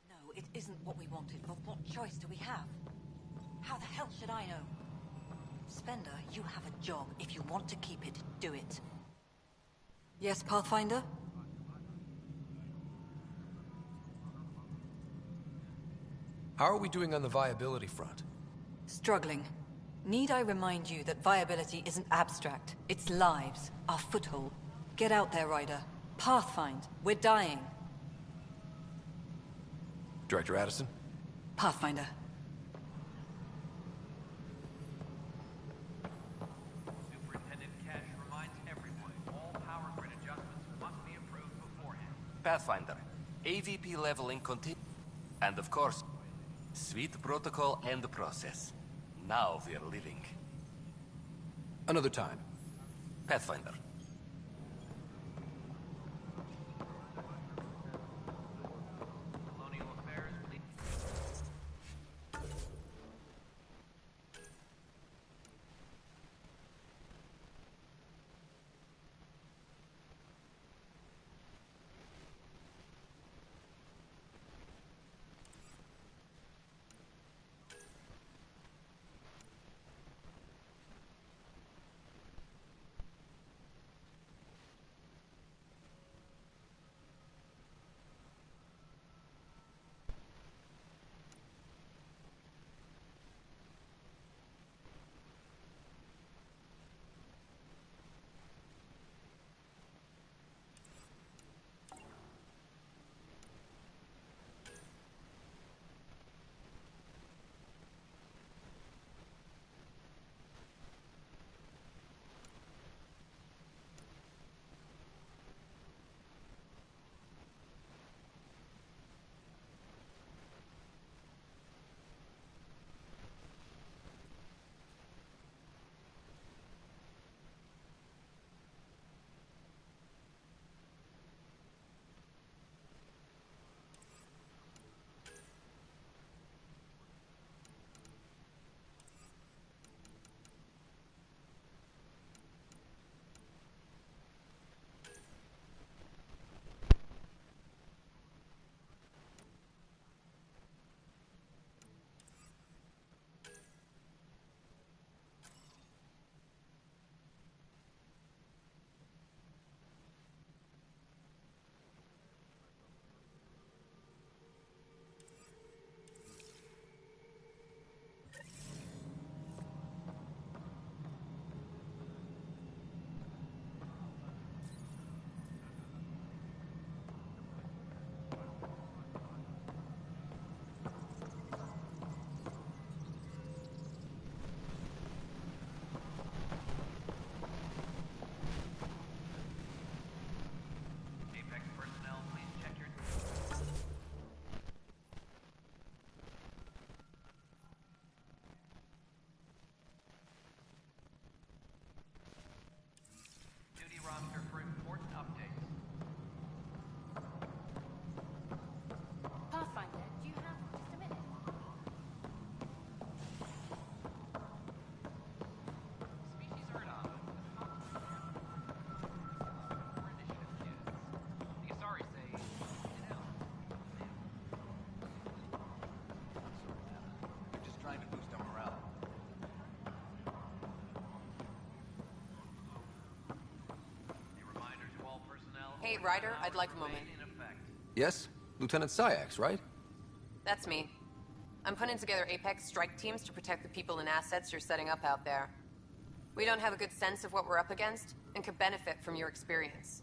No, it isn't what we wanted, but what choice do we have? How the hell should I know? Spender, you have a job. If you want to keep it, do it. Yes, Pathfinder? How are we doing on the viability front? Struggling. Need I remind you that viability isn't abstract? It's lives, our foothold. Get out there, Ryder. Pathfind. We're dying. Director Addison? Pathfinder. Superintendent Cash reminds everyone all power grid adjustments must be approved beforehand. Pathfinder, AVP leveling continue. And of course, sweet protocol and process. Now we're living. Another time. Pathfinder. Colonial Affairs, please. Apex personnel, please check your... Duty roster for important updates. Pathfinder, do you have just a minute? Species are at odds. For initiative kids. The Asari say, you know. They're just trying to boost our morale. A reminder to all personnel. Hey, Ryder, I'd like a moment. In effect. Yes? Lieutenant Syax, right? That's me. I'm putting together Apex strike teams to protect the people and assets you're setting up out there. We don't have a good sense of what we're up against, and could benefit from your experience.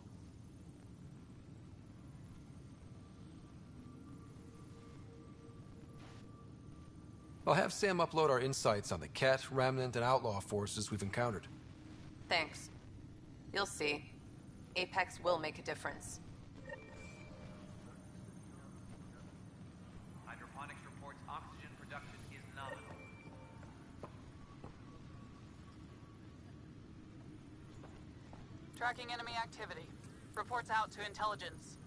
I'll have Sam upload our insights on the Cat, Remnant, and Outlaw forces we've encountered. Thanks. You'll see. Apex will make a difference. Hydroponics reports oxygen production is nominal. Tracking enemy activity. Reports out to intelligence.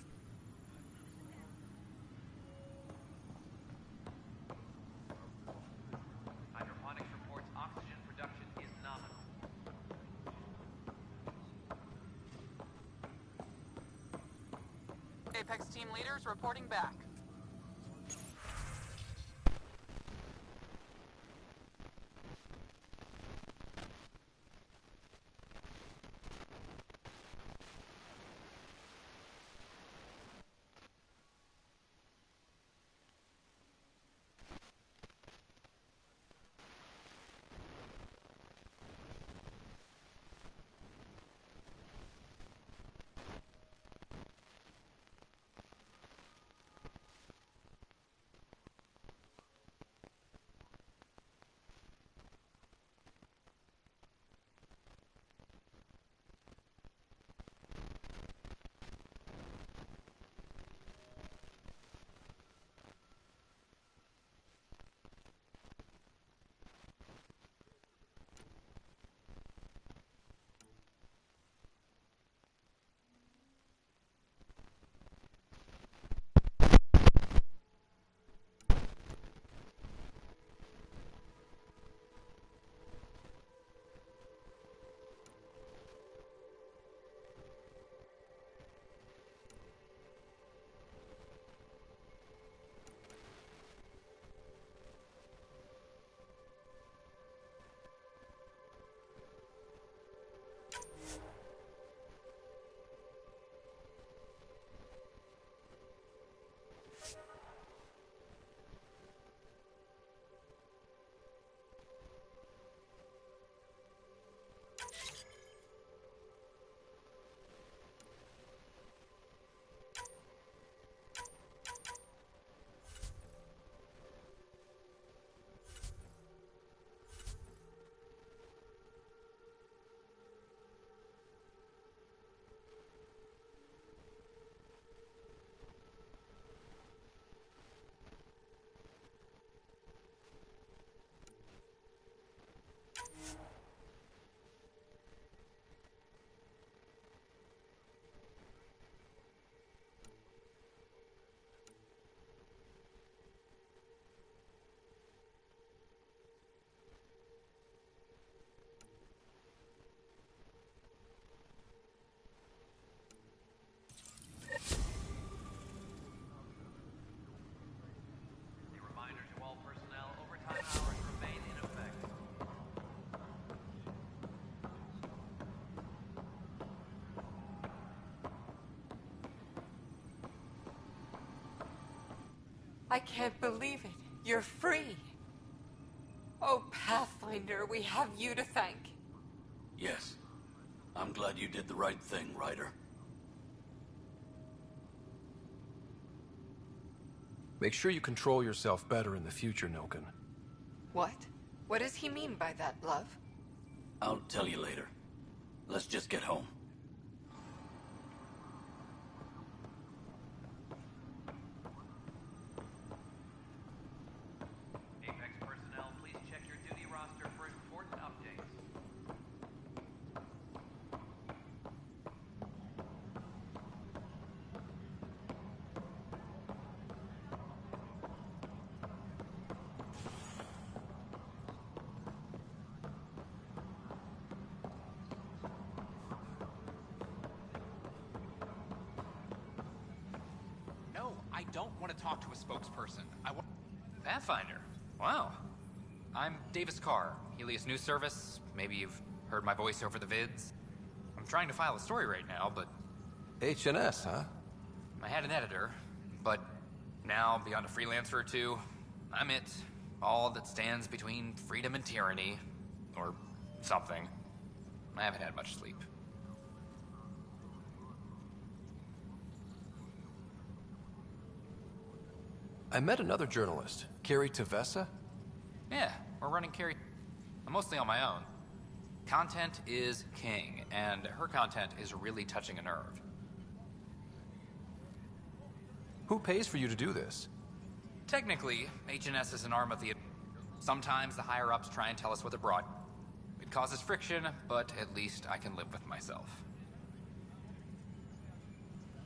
Apex team leaders reporting back. A reminder to all personnel, overtime hours remain in effect. I can't believe it. You're free. Oh, Pathfinder, we have you to thank. Yes. I'm glad you did the right thing, Ryder. Make sure you control yourself better in the future, Noken. What? What does he mean by that, love? I'll tell you later. Let's just get home. Apex personnel, please check your duty roster for important updates. No, I don't want to talk to a spokesperson. I want... Pathfinder. Wow. I'm Davis Carr, Helios News Service. Maybe you've heard my voice over the vids. I'm trying to file a story right now, but H&S, huh? I had an editor. But now, beyond a freelancer or two, I'm it. All that stands between freedom and tyranny. Or something. I haven't had much sleep. I met another journalist, Carrie Tavessa. Yeah, we're running Carrie. I'm mostly on my own. Content is king, and her content is really touching a nerve. Who pays for you to do this? Technically, H&S is an arm of the... Sometimes the higher-ups try and tell us what they're brought. It causes friction, but at least I can live with myself.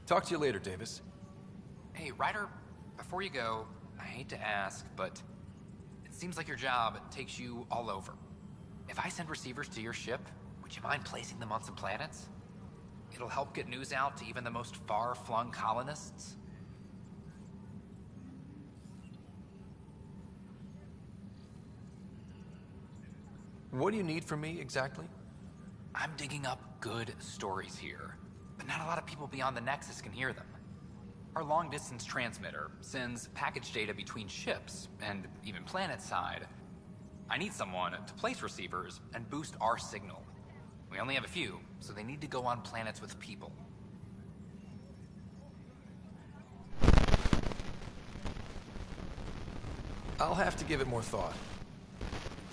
Talk to you later, Davis. Hey, Ryder, before you go, I hate to ask, but it seems like your job takes you all over. If I send receivers to your ship, would you mind placing them on some planets? it'll help get news out to even the most far-flung colonists. What do you need from me, exactly? I'm digging up good stories here, but not a lot of people beyond the Nexus can hear them. Our long-distance transmitter sends package data between ships, and even planet-side. I need someone to place receivers and boost our signal. We only have a few, so they need to go on planets with people. I'll have to give it more thought.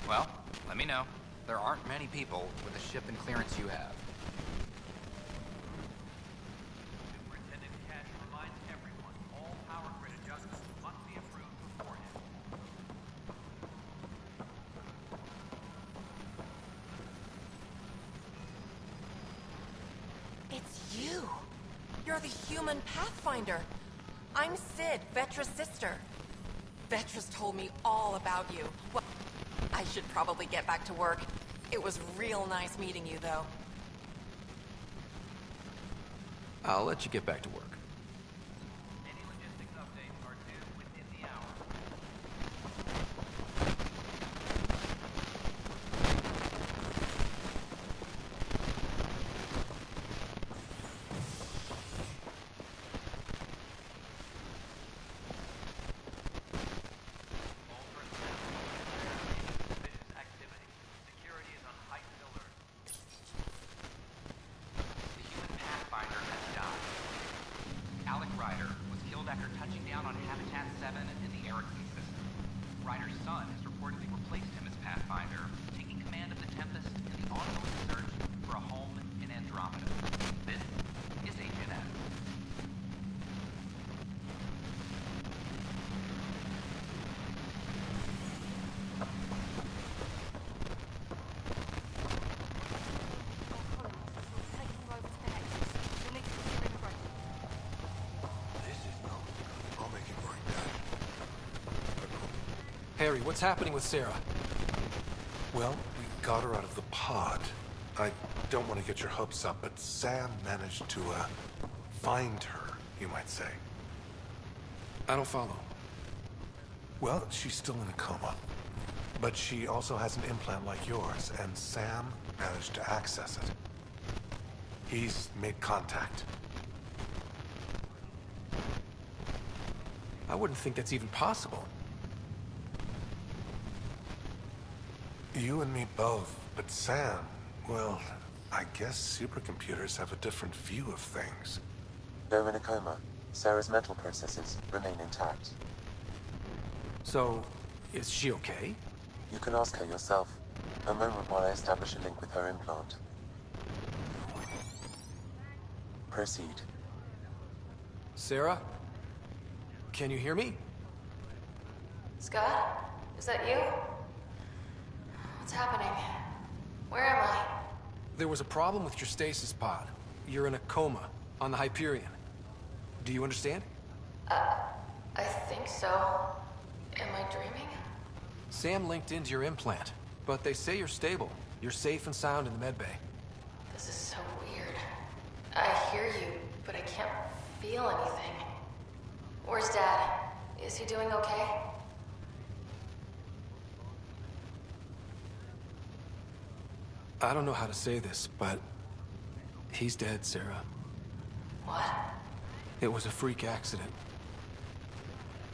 Well, let me know. There aren't many people with a ship and clearance you have. Superintendent Cash reminds everyone all power grid adjustments must be approved beforehand. It's you! You're the human Pathfinder! I'm Sid, Vetra's sister. Vetra's told me all about you. Well, I should probably get back to work. It was real nice meeting you, though. I'll let you get back to work. Any logistics updates are due within the hour. All personnel, suspicious activity. Security is on heightened alert. The human Pathfinder has died. Alec Ryder was killed after touching down on Habitat 7 in the Erickson system. Ryder's son has reportedly replaced him as Pathfinder, taking command of the Tempest in the ongoing search for a home in Andromeda. This is Agent F. Harry, what's happening with Sarah? Well, we got her out of the pod. I don't want to get your hopes up, but Sam managed to, find her, you might say. I don't follow. Well, she's still in a coma. But she also has an implant like yours, and Sam managed to access it. He's made contact. I wouldn't think that's even possible. You and me both, but Sam, well, I guess supercomputers have a different view of things. Though in a coma, Sarah's mental processes remain intact. So, is she okay? You can ask her yourself. A moment while I establish a link with her implant. Proceed. Sarah? Can you hear me? Scott? Is that you? What's happening? Where am I? There was a problem with your stasis pod. You're in a coma on the Hyperion. Do you understand? I think so. Am I dreaming? Sam linked into your implant, but they say you're stable. You're safe and sound in the medbay. This is so weird. I hear you, but I can't feel anything. Where's Dad? Is he doing okay? I don't know how to say this, but he's dead, Sarah. What? It was a freak accident.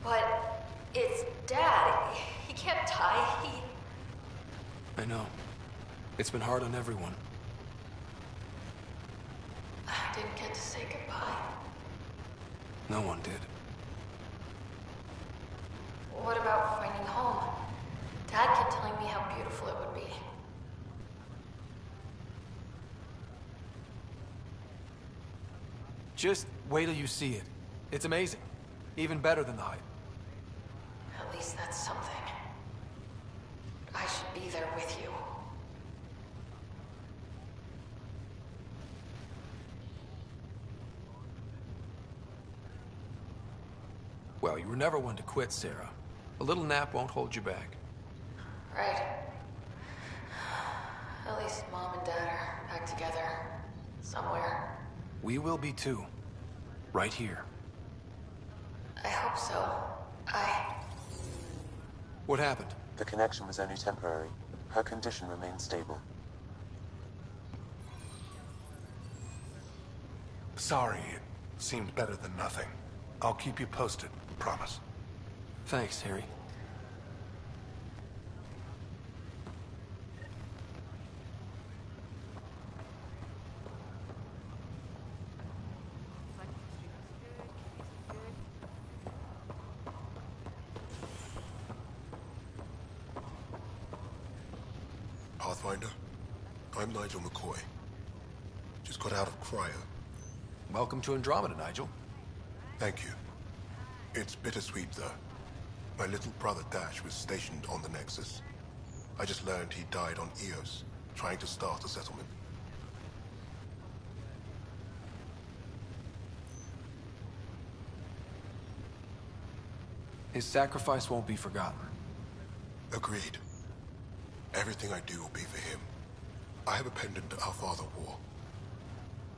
But it's Dad. He can't die. I know. It's been hard on everyone. I didn't get to say goodbye. No one did. What about finding home? Dad kept telling me how beautiful it would be. Just wait till you see it. It's amazing. Even better than the hype. At least that's something. I should be there with you. Well, you were never one to quit, Sarah. A little nap won't hold you back. Right. At least Mom and Dad are back together. Somewhere. We will be too. Right here. I hope so. What happened? The connection was only temporary. Her condition remains stable. Sorry, it seemed better than nothing. I'll keep you posted, promise. Thanks, Harry. Pathfinder, I'm Nigel McCoy. Just got out of cryo. Welcome to Andromeda, Nigel. Thank you. It's bittersweet, though. My little brother Dash was stationed on the Nexus. I just learned he died on Eos, trying to start a settlement. His sacrifice won't be forgotten. Agreed. Everything I do will be for him. I have a pendant our father wore.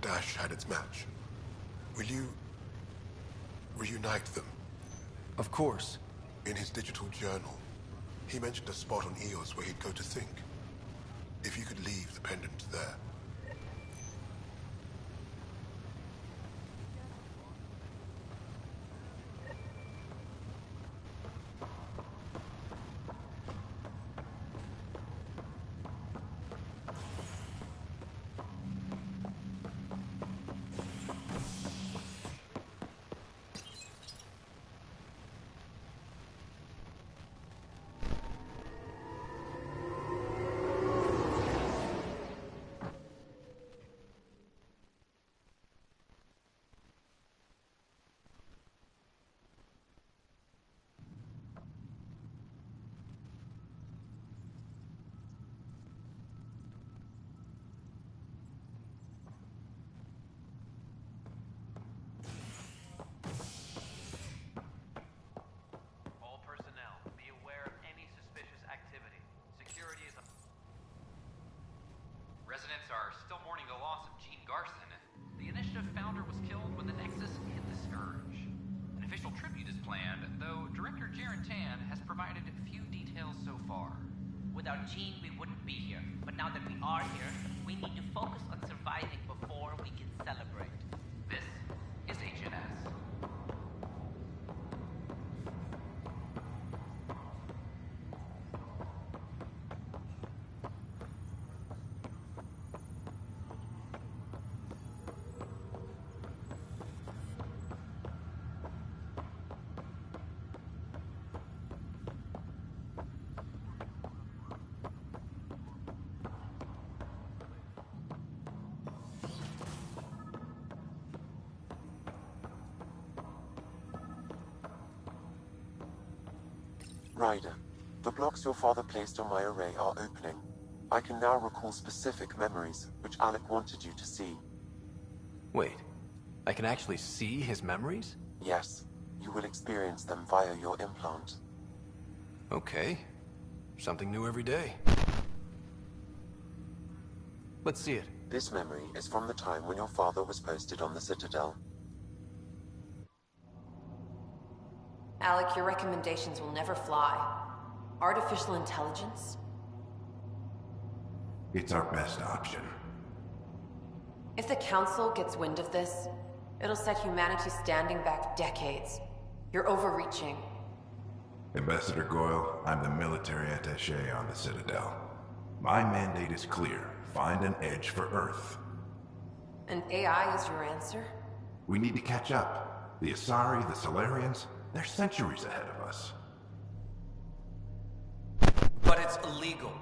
Dash had its match. Will you reunite them? Of course. In his digital journal, he mentioned a spot on Eos where he'd go to think. If you could leave the pendant there. All personnel, be aware of any suspicious activity. Security is... Residents are still mourning the loss of Gene Garson. The initiative founder was killed when the Nexus hit the Scourge. An official tribute is planned, though Director Jaren Tan has provided few details so far. Without Gene, we wouldn't be here. But now that we are here, we need to focus on surviving before we can celebrate. This is HNS. Ryder, the blocks your father placed on my array are opening. I can now recall specific memories, which Alec wanted you to see. Wait, I can actually see his memories? Yes, you will experience them via your implant. Okay. Something new every day. Let's see it. This memory is from the time when your father was posted on the Citadel. Alec, your recommendations will never fly. Artificial intelligence? It's our best option. If the Council gets wind of this, it'll set humanity standing back decades. You're overreaching. Ambassador Goyle, I'm the military attaché on the Citadel. My mandate is clear. Find an edge for Earth. And AI is your answer? We need to catch up. The Asari, the Solarians, they're centuries ahead of us. But it's illegal.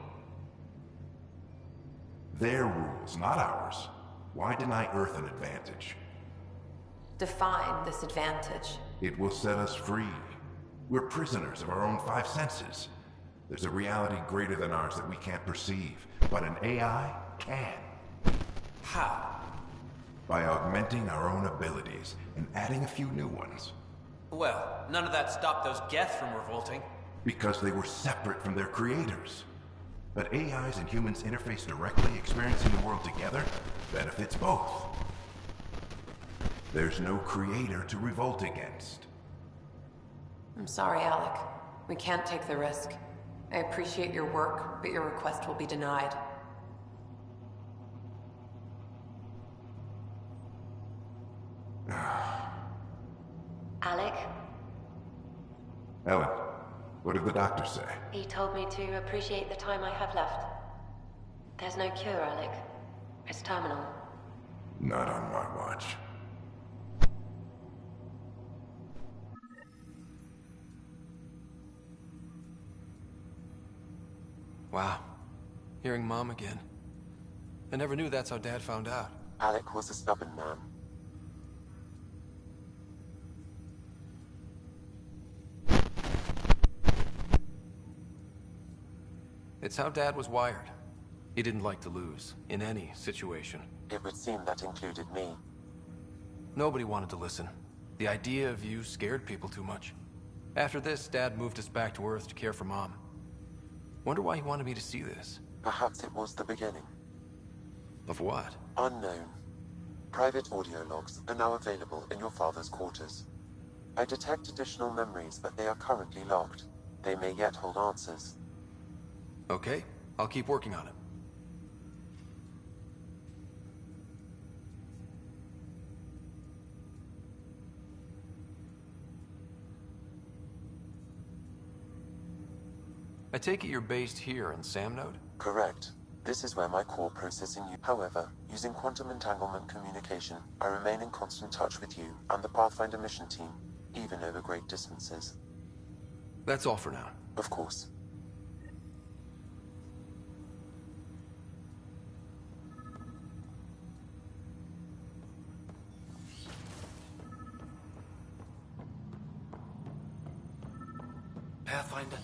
Their rules, not ours. Why deny Earth an advantage? Define this advantage. It will set us free. We're prisoners of our own five senses. There's a reality greater than ours that we can't perceive, but an AI can. How? By augmenting our own abilities and adding a few new ones. Well, none of that stopped those Geth from revolting. Because they were separate from their creators. But AIs and humans interface directly, experiencing the world together benefits both. there's no creator to revolt against. I'm sorry, Alec. We can't take the risk. I appreciate your work, but your request will be denied. Alec? Ellen, what did the doctor say? He told me to appreciate the time I have left. There's no cure, Alec. It's terminal. Not on my watch. Wow. Hearing Mom again. I never knew that's how Dad found out. Alec was a stubborn man. It's how Dad was wired. He didn't like to lose, in any situation. It would seem that included me. Nobody wanted to listen. The idea of you scared people too much. After this, Dad moved us back to Earth to care for Mom. Wonder why he wanted me to see this. Perhaps it was the beginning. Of what? Unknown. Private audio logs are now available in your father's quarters. I detect additional memories, but they are currently locked. They may yet hold answers. Okay, I'll keep working on it. I take it you're based here in Samnode? Correct. This is where my core processing you. However, using quantum entanglement communication, I remain in constant touch with you and the Pathfinder mission team, even over great distances. That's all for now. Of course. Pathfinder.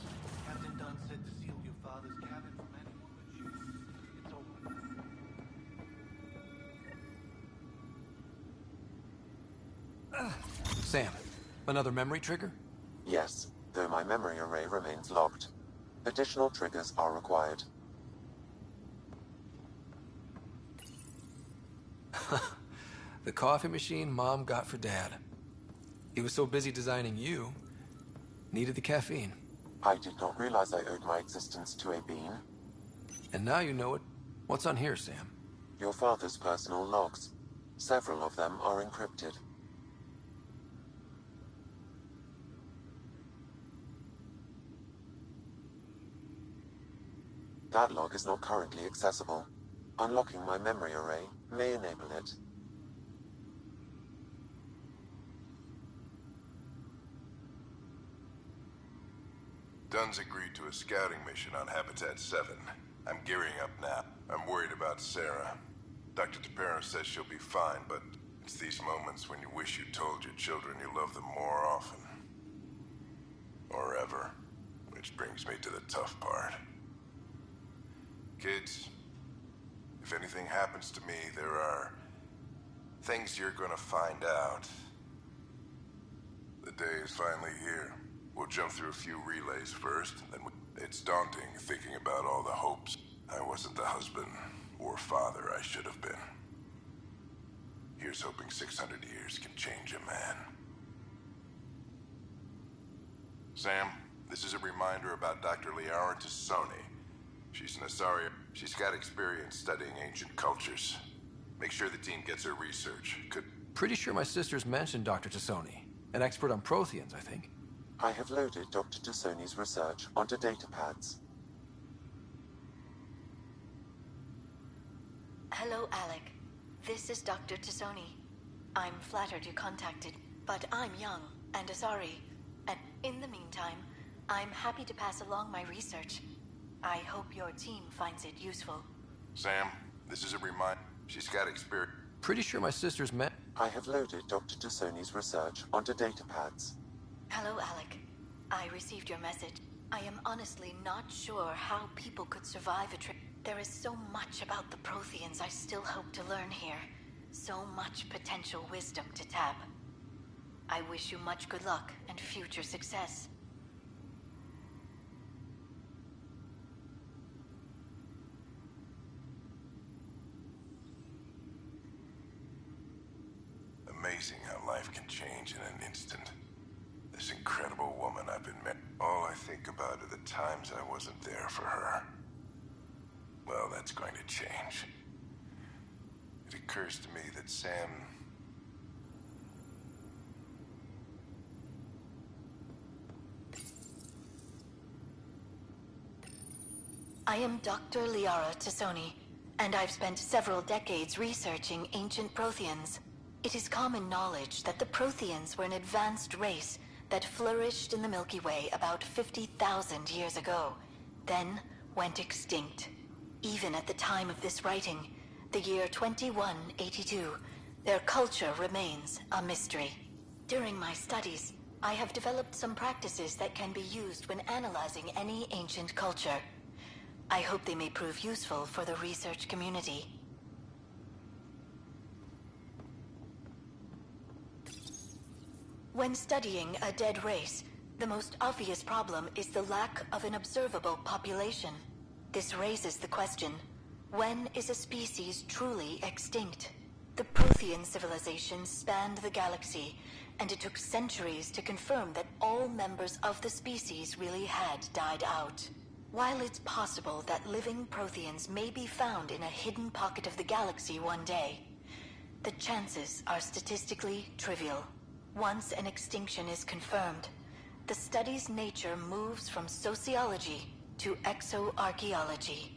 Captain Dunn said to seal your father's cabin from anyone but you. It's open. Sam, another memory trigger? Yes, though my memory array remains locked. Additional triggers are required. The coffee machine Mom got for Dad. He was so busy designing you, needed the caffeine. I did not realize I owed my existence to a bean. And now you know it. What's on here, Sam? Your father's personal logs. Several of them are encrypted. That log is not currently accessible. Unlocking my memory array may enable it. Dunn's agreed to a scouting mission on Habitat 7. I'm gearing up now. I'm worried about Sarah. Dr. Tapero says she'll be fine, but it's these moments when you wish you told your children you love them more often. Or ever. Which brings me to the tough part. Kids, if anything happens to me, there are things you're gonna find out. The day is finally here. We'll jump through a few relays first, then it's daunting thinking about all the hopes. I wasn't the husband or father I should have been. Here's hoping 600 years can change a man. Sam, this is a reminder about Dr. Liara Tassoni. She's an Asari. She's got experience studying ancient cultures. Make sure the team gets her research. Pretty sure my sisters mentioned Dr. Tassoni. An expert on Protheans, I think. I have loaded Dr. Tassoni's research onto datapads. Hello, Alec. This is Dr. Tassoni. I'm flattered you contacted, but I'm young and Asari. And in the meantime, I'm happy to pass along my research. I hope your team finds it useful. Sam, this is a reminder. She's got experience. Pretty sure my sisters met. I have loaded Dr. Tassoni's research onto datapads. Hello, Alec. I received your message. I am honestly not sure how people could survive a trip. There is so much about the Protheans I still hope to learn here. So much potential wisdom to tap. I wish you much good luck and future success. Amazing think about are the times I wasn't there for her. Well, that's going to change. It occurs to me that Sam... I am Dr. Liara Tassoni, and I've spent several decades researching ancient Protheans. It is common knowledge that the Protheans were an advanced race that flourished in the Milky Way about 50,000 years ago, then went extinct. Even at the time of this writing, the year 2182, their culture remains a mystery. During my studies, I have developed some practices that can be used when analyzing any ancient culture. I hope they may prove useful for the research community. When studying a dead race, the most obvious problem is the lack of an observable population. This raises the question, when is a species truly extinct? The Prothean civilization spanned the galaxy, and it took centuries to confirm that all members of the species really had died out. While it's possible that living Protheans may be found in a hidden pocket of the galaxy one day, the chances are statistically trivial. Once an extinction is confirmed, the study's nature moves from sociology to exoarchaeology.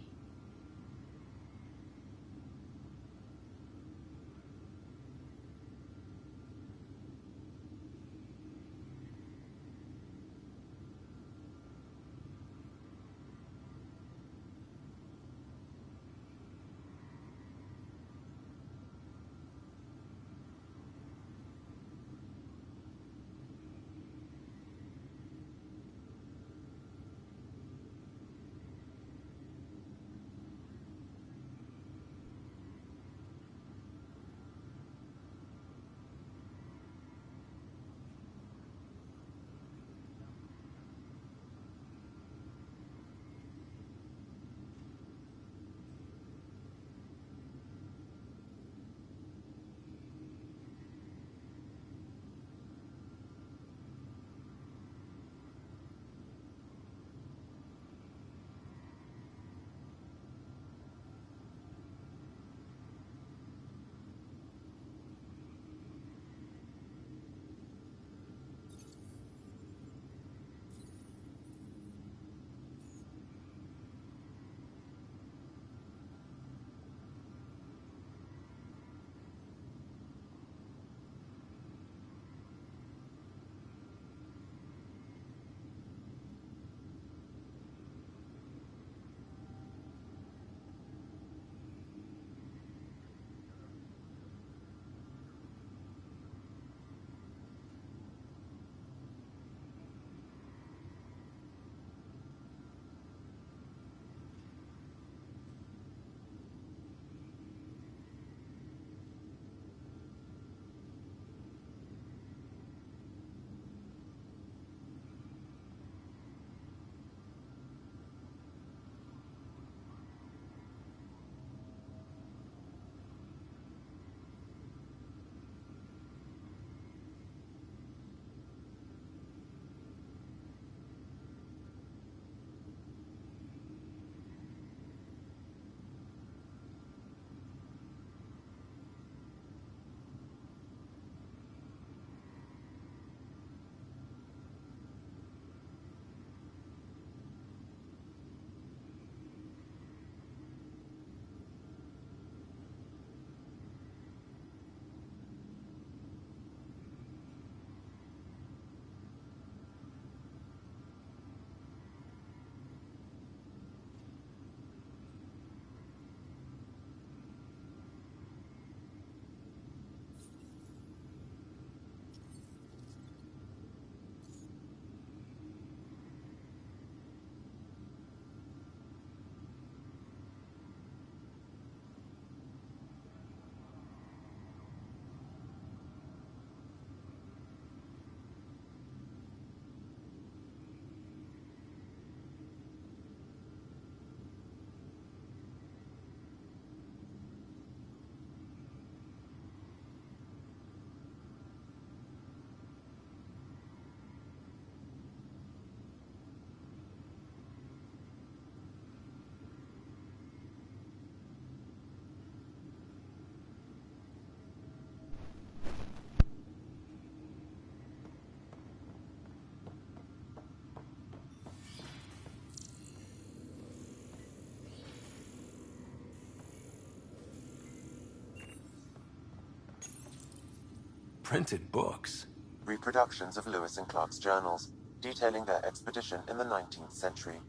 printed books. Reproductions of Lewis and Clark's journals, detailing their expedition in the 19th century.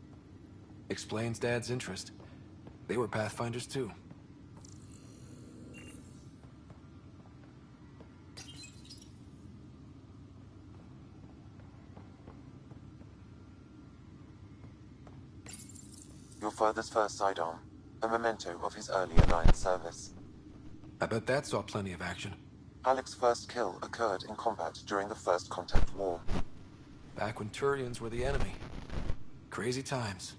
Explains Dad's interest. They were Pathfinders too. Your father's first sidearm, a memento of his early Alliance service. I bet that saw plenty of action. Alec's first kill occurred in combat during the First Contact War. Back when Turians were the enemy. Crazy times.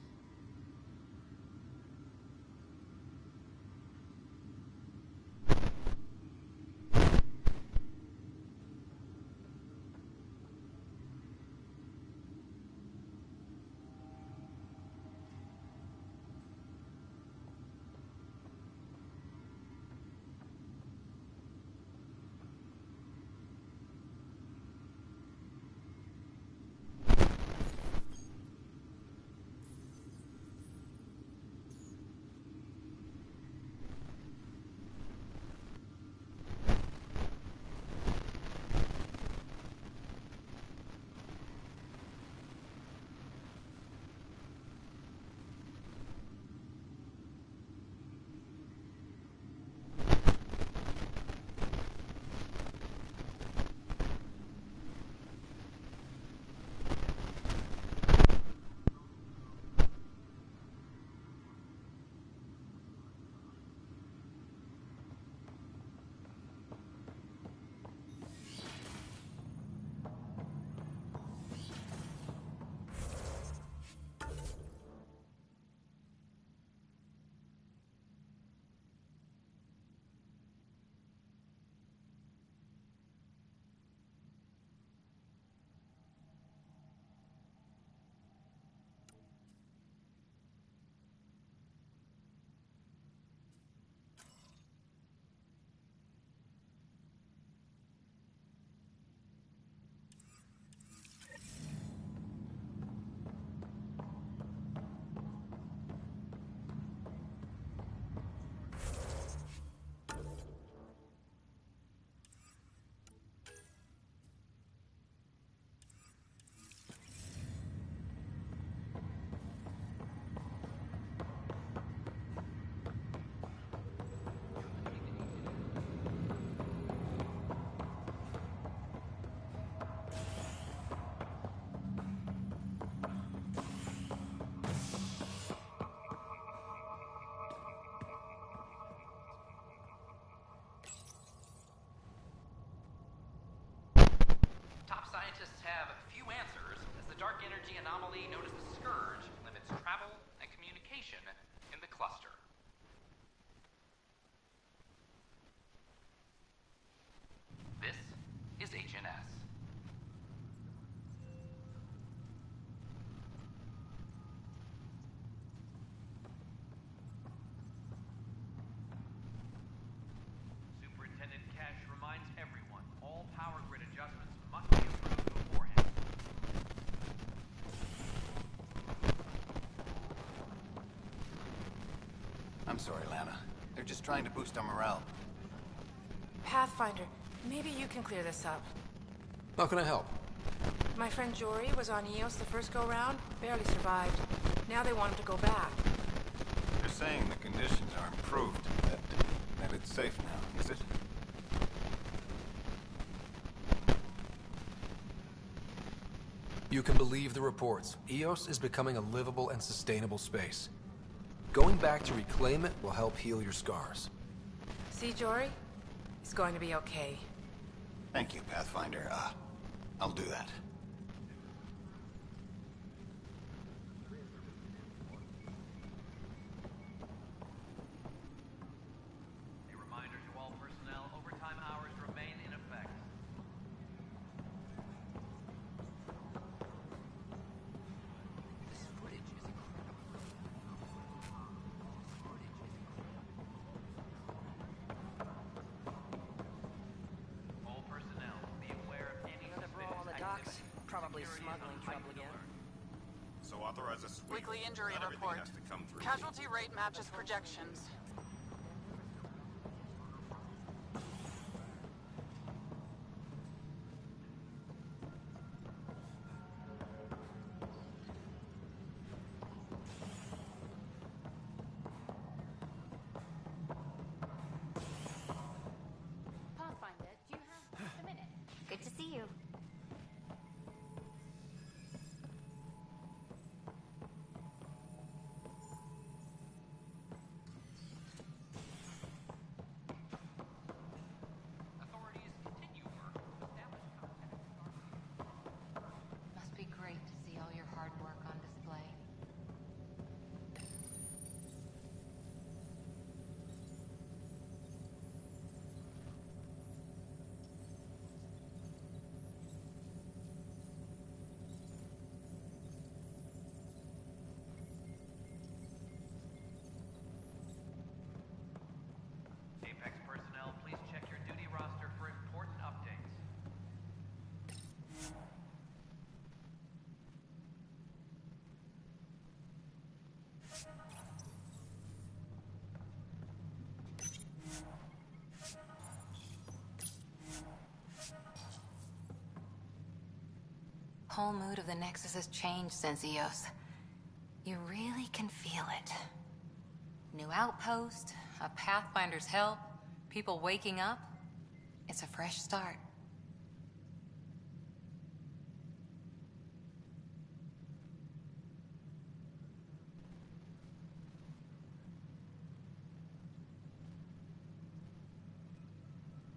Top scientists have few answers, as the dark energy anomaly known as the Scourge limits travel and communication in the cluster. This is HNS. Superintendent Cash reminds everyone all power grid adjustments must be approved beforehand. I'm sorry, Lana. They're just trying to boost our morale. Pathfinder, maybe you can clear this up. How can I help? My friend Jory was on Eos the first go-round, barely survived. Now they want him to go back. They're saying the conditions are improved, that it's safe now, is it? You can believe the reports. Eos is becoming a livable and sustainable space. Going back to reclaim it will help heal your scars. See, Jory? It's going to be okay. Thank you, Pathfinder. I'll do that. A reminder to all personnel, overtime hours remain in effect. This footage is incredible. All personnel, be aware of any on the docks. Probably smuggling trouble again. So authorize a sweep. Weekly injury Not everything report. has to come through. Casualty rate matches projections. whole mood of the Nexus has changed since EOS. You really can feel it. New outpost, a Pathfinder's help, people waking up. It's a fresh start.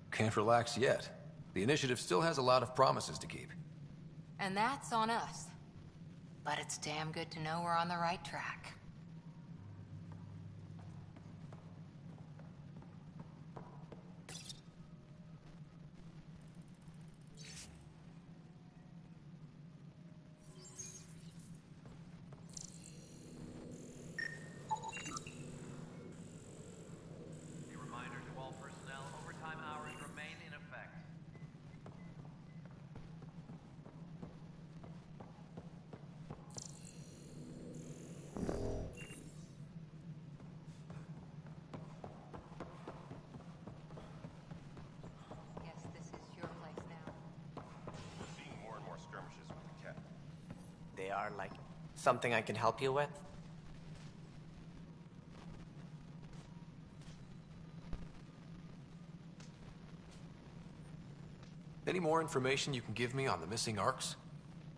Can't relax yet. The initiative still has a lot of promises to keep. And that's on us. But it's damn good to know we're on the right track. They are like something I can help you with? Any more information you can give me on the missing arcs?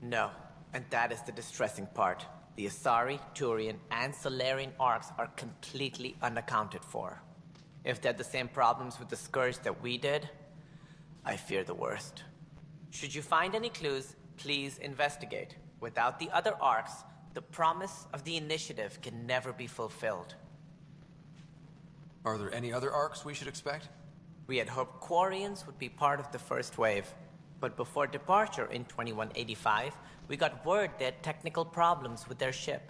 No, and that is the distressing part. The Asari, Turian, and Solarian arcs are completely unaccounted for. If they had the same problems with the Scourge that we did, I fear the worst. Should you find any clues, please investigate. Without the other arcs, the promise of the initiative can never be fulfilled. Are there any other arcs we should expect? We had hoped Quarians would be part of the first wave, but before departure in 2185, we got word they had technical problems with their ship.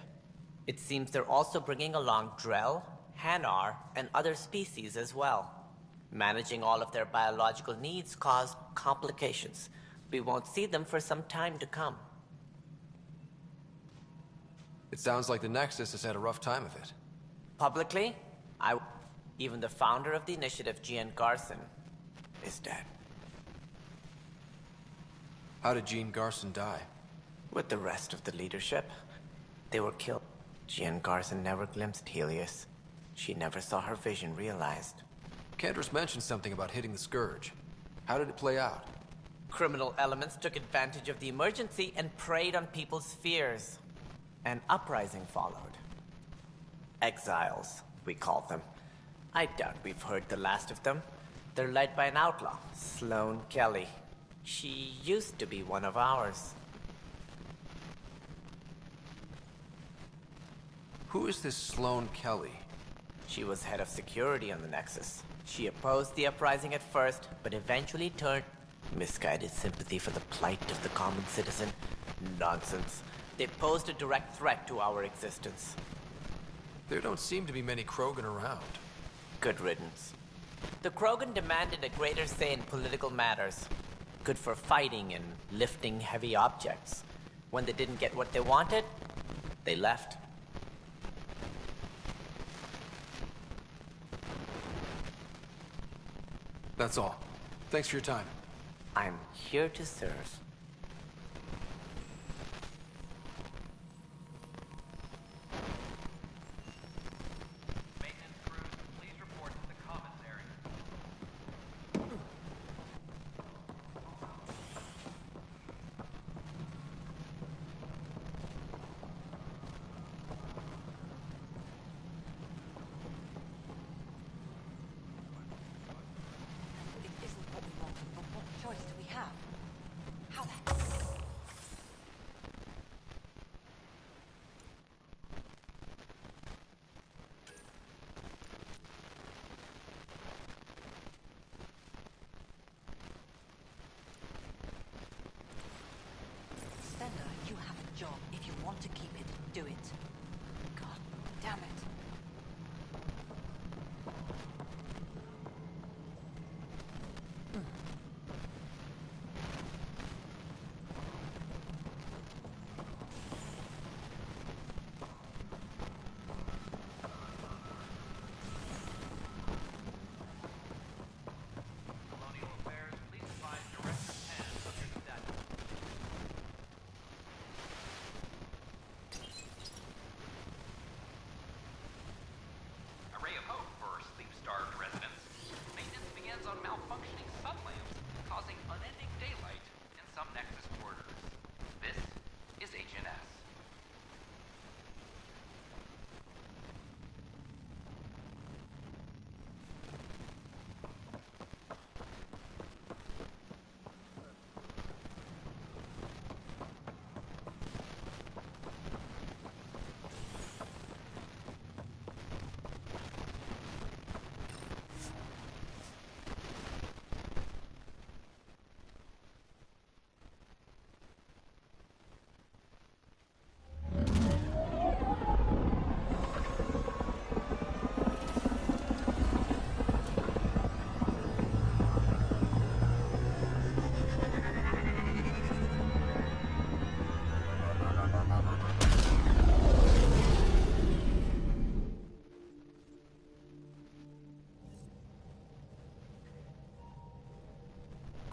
It seems they're also bringing along Drell, Hanar, and other species as well. Managing all of their biological needs caused complications. We won't see them for some time to come. It sounds like the Nexus has had a rough time of it. Publicly, even the founder of the initiative, Jean Garson, is dead. How did Jean Garson die? With the rest of the leadership. They were killed. Jean Garson never glimpsed Helios. She never saw her vision realized. Cantor's mentioned something about hitting the Scourge. How did it play out? Criminal elements took advantage of the emergency and preyed on people's fears. An uprising followed. Exiles, we call them. I doubt we've heard the last of them. They're led by an outlaw, Sloane Kelly. She used to be one of ours. Who is this Sloane Kelly? She was head of security on the Nexus. She opposed the uprising at first, but eventually turned misguided sympathy for the plight of the common citizen. Nonsense. They posed a direct threat to our existence. There don't seem to be many Krogan around. Good riddance. The Krogan demanded a greater say in political matters. Good for fighting and lifting heavy objects. When they didn't get what they wanted, they left. That's all. Thanks for your time. I'm here to serve. You have a job. If you want to keep it, do it. God damn it.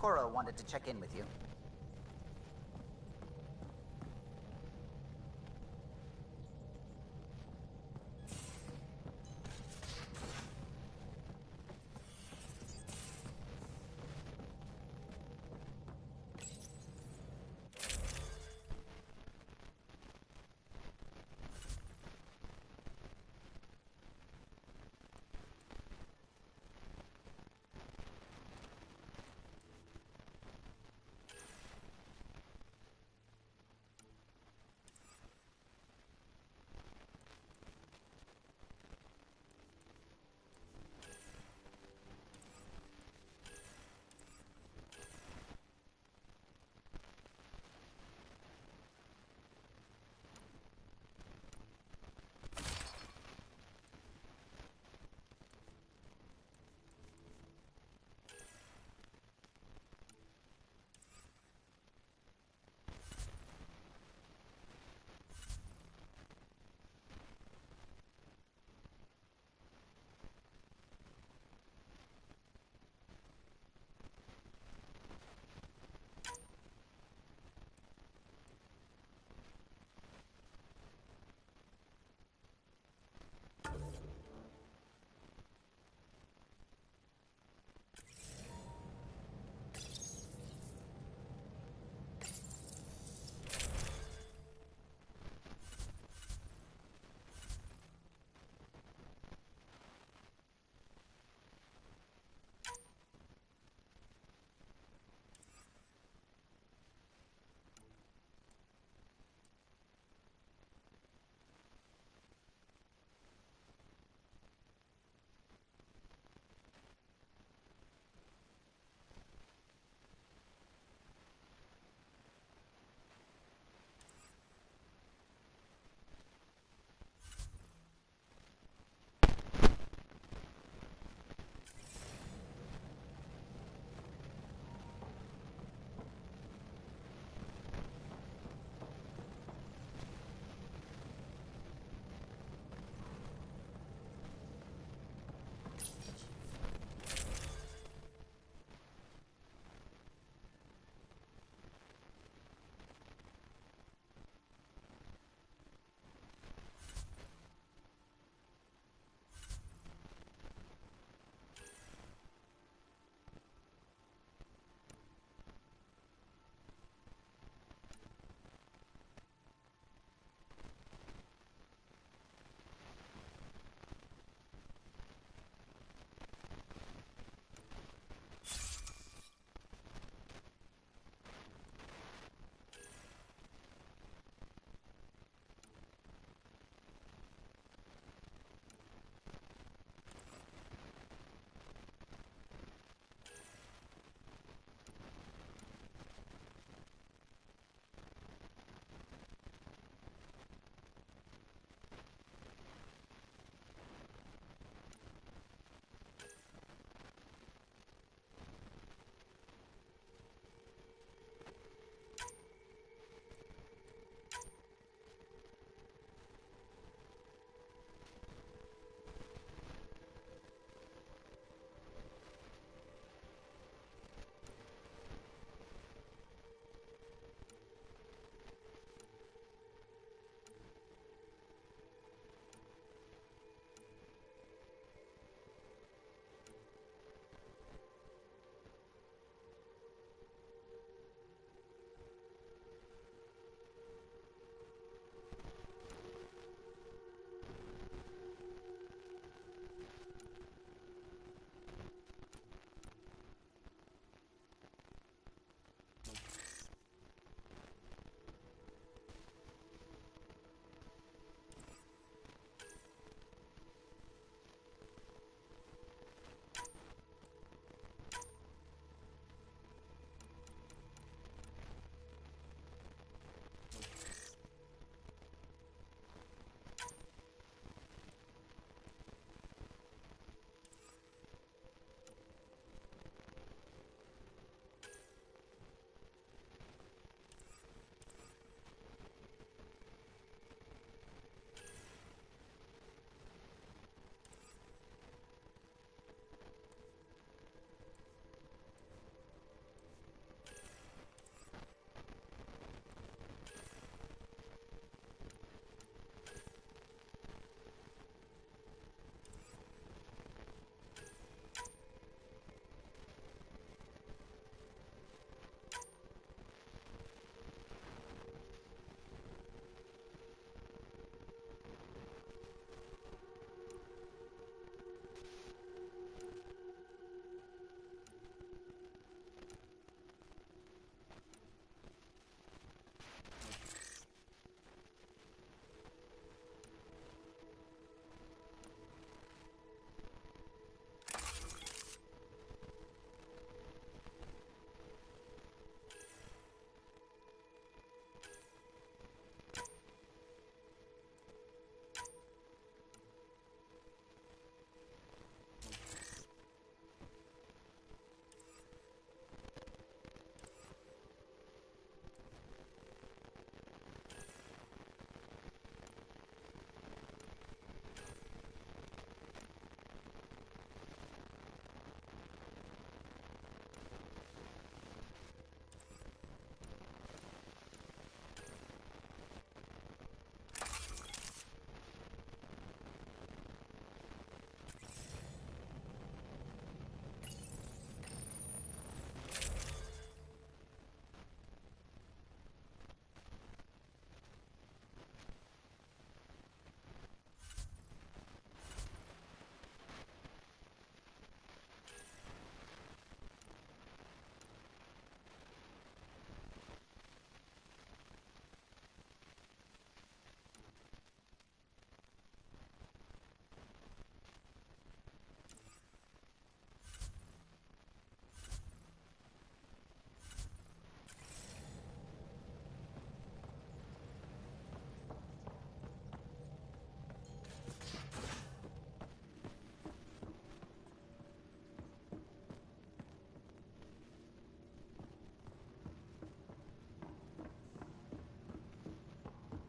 Cora wanted to check in with you.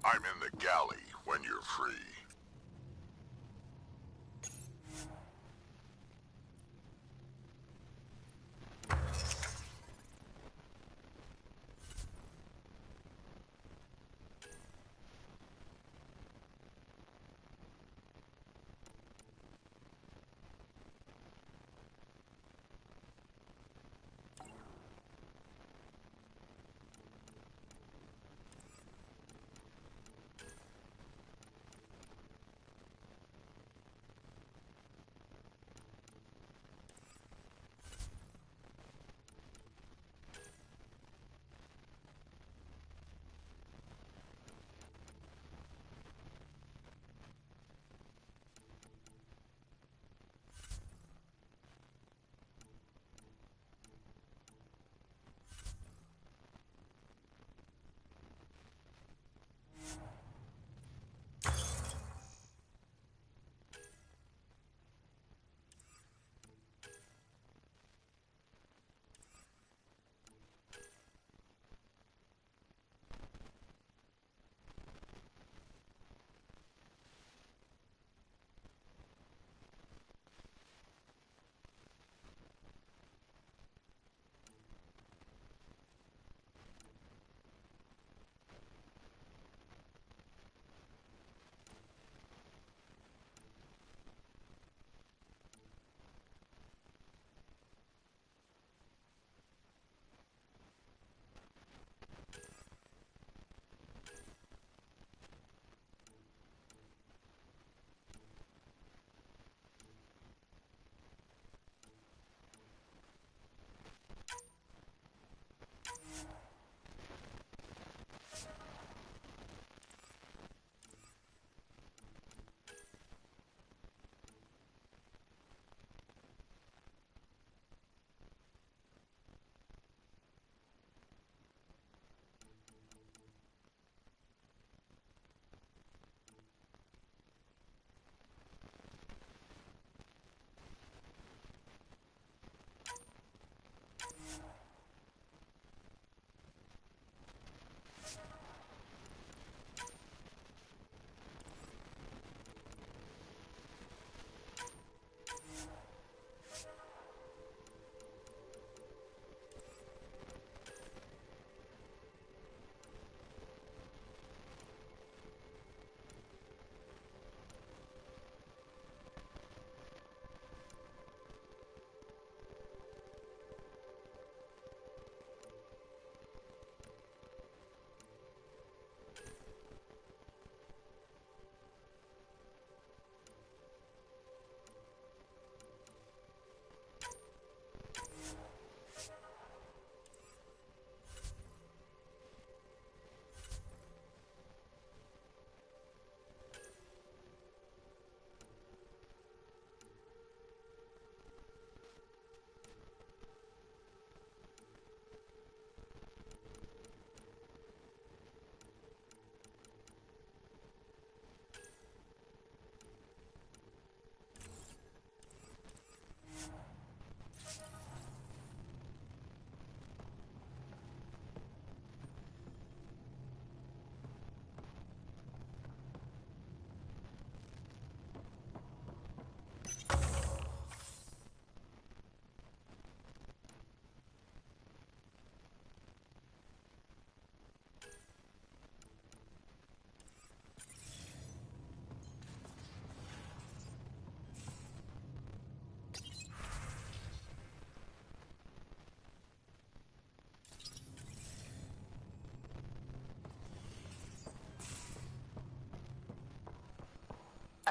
I'm in the galley when you're free.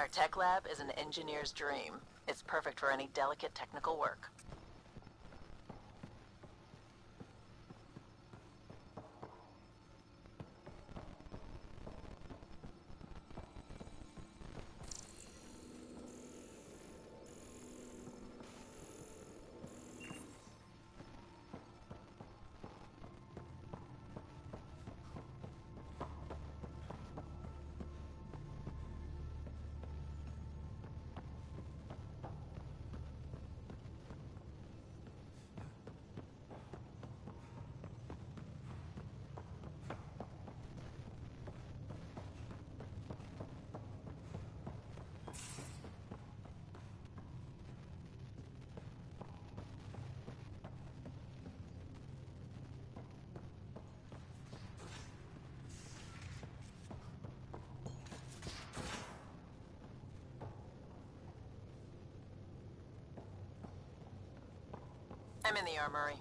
Our tech lab is an engineer's dream. It's perfect for any delicate technical work. I'm in the armory.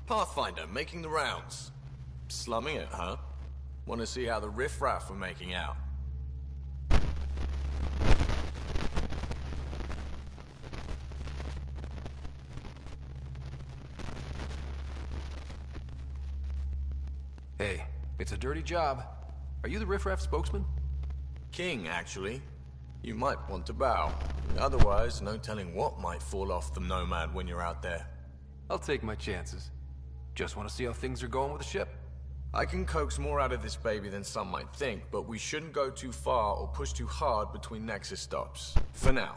Pathfinder, making the rounds. Slumming it, huh? Want to see how the riffraff are making out? Hey, it's a dirty job. Are you the riffraff spokesman? King, actually. You might want to bow. Otherwise, no telling what might fall off the Nomad when you're out there. I'll take my chances. Just want to see how things are going with the ship. I can coax more out of this baby than some might think, but we shouldn't go too far or push too hard between Nexus stops. For now.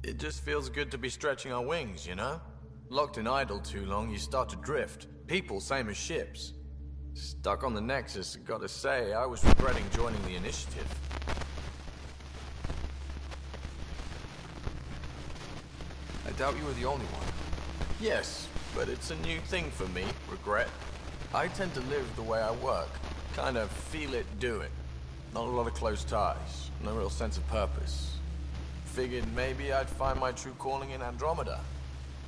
It just feels good to be stretching our wings, you know? Locked in idle too long, you start to drift. People, same as ships. Stuck on the Nexus, gotta say, I was regretting joining the Initiative. I doubt you were the only one. Yes, but it's a new thing for me, regret. I tend to live the way I work. Kind of feel it, do it. Not a lot of close ties, no real sense of purpose. Figured maybe I'd find my true calling in Andromeda.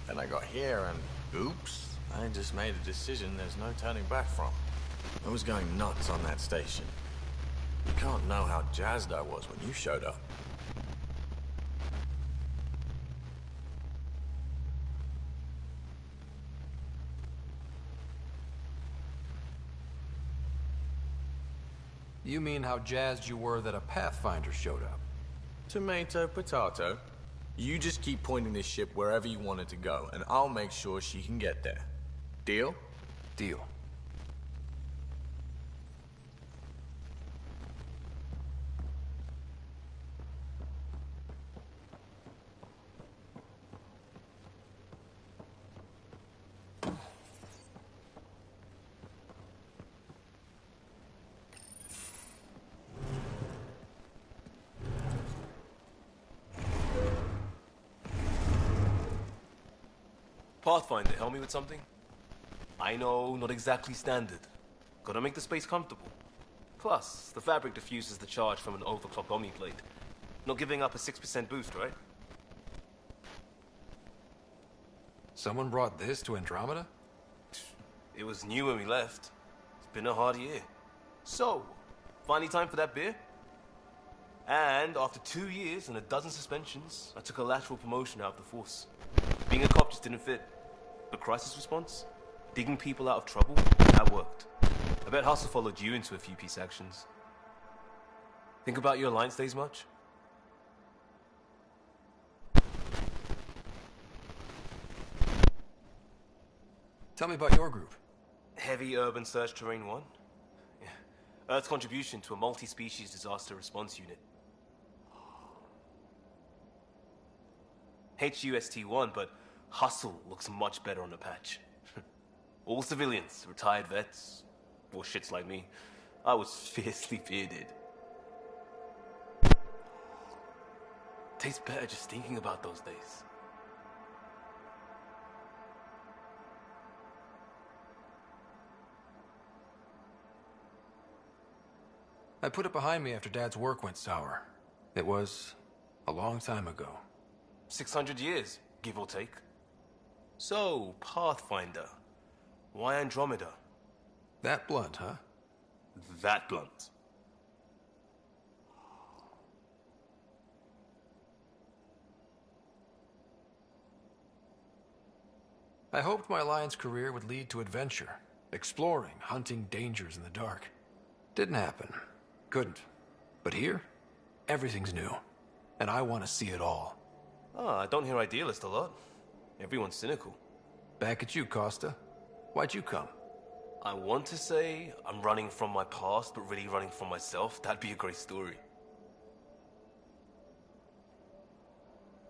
Then I got here and, oops, I just made a decision there's no turning back from. I was going nuts on that station. You can't know how jazzed I was when you showed up. You mean how jazzed you were that a Pathfinder showed up? Tomato, potato. You just keep pointing this ship wherever you want it to go, and I'll make sure she can get there. Deal? Deal. Pathfinder, help me with something? I know, not exactly standard. Gotta make the space comfortable. Plus, the fabric diffuses the charge from an overclocked Omni blade. Not giving up a 6% boost, right? Someone brought this to Andromeda? It was new when we left. It's been a hard year. So, finally time for that beer? And after 2 years and a dozen suspensions, I took a lateral promotion out of the force. Being a cop just didn't fit. But crisis response? Digging people out of trouble? That worked. I bet Hustle followed you into a few peace actions. Think about your Alliance days much? Tell me about your group. Heavy Urban Search Terrain 1? Yeah. Earth's contribution to a multi-species disaster response unit. HUST-1, but Hustle looks much better on the patch. All civilians, retired vets, or shits like me. I was fiercely bearded. Tastes better just thinking about those days. I put it behind me after Dad's work went sour. It was a long time ago. 600 years, give or take. So, Pathfinder. Why Andromeda? That blunt, huh? That blunt. I hoped my Alliance career would lead to adventure, exploring, hunting dangers in the dark. Didn't happen. Couldn't. But here, everything's new. And I want to see it all. Ah, I don't hear idealist a lot. Everyone's cynical. Back at you, Costa. Why'd you come? I want to say I'm running from my past, but really running from myself. That'd be a great story.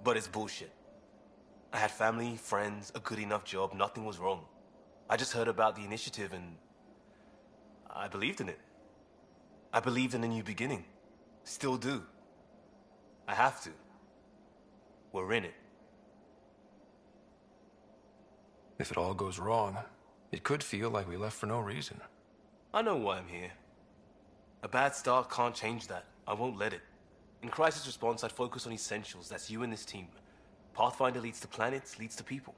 But it's bullshit. I had family, friends, a good enough job, nothing was wrong. I just heard about the initiative and I believed in it. I believed in a new beginning. Still do. I have to. We're in it. If it all goes wrong, it could feel like we left for no reason. I know why I'm here. A bad start can't change that. I won't let it. In crisis response, I'd focus on essentials. That's you and this team. Pathfinder leads to planets, leads to people.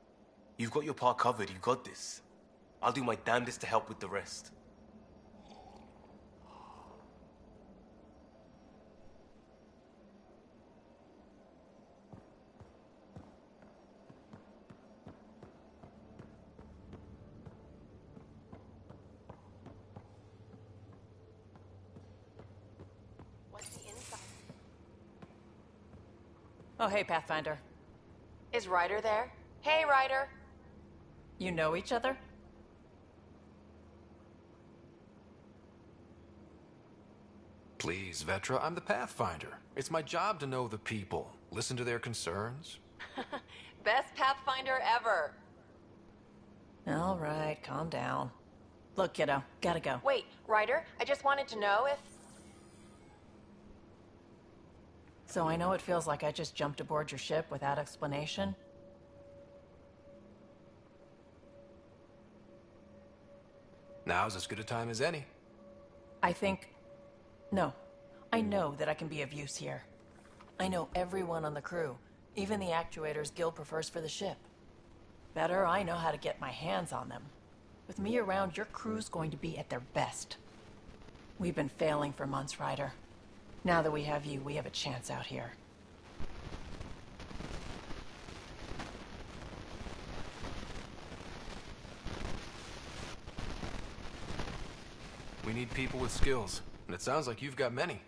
You've got your part covered, you got this. I'll do my damnedest to help with the rest. Oh, hey, Pathfinder. Is Ryder there? Hey, Ryder. You know each other? Please, Vetra, I'm the Pathfinder. It's my job to know the people, listen to their concerns. Best Pathfinder ever. All right, calm down. Look, kiddo, gotta go. Wait, Ryder, I just wanted to know if... So I know it feels like I just jumped aboard your ship without explanation. Now's as good a time as any. I think... No. I know that I can be of use here. I know everyone on the crew, even the actuators Gil prefers for the ship. Better, I know how to get my hands on them. With me around, your crew's going to be at their best. We've been failing for months, Ryder. Now that we have you, we have a chance out here. We need people with skills, and it sounds like you've got many.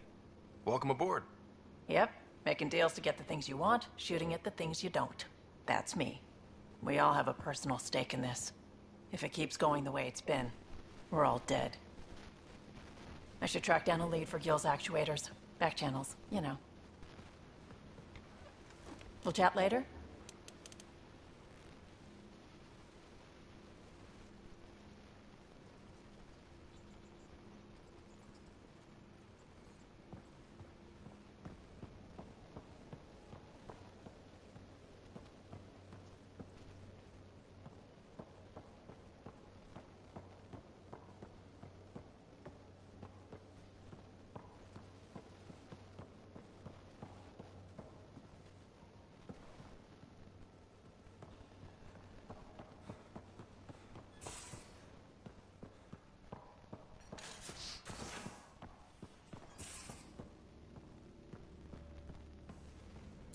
Welcome aboard. Yep, making deals to get the things you want, shooting at the things you don't. That's me. We all have a personal stake in this. If it keeps going the way it's been, we're all dead. I should track down a lead for Gil's actuators. Back channels, you know. We'll chat later?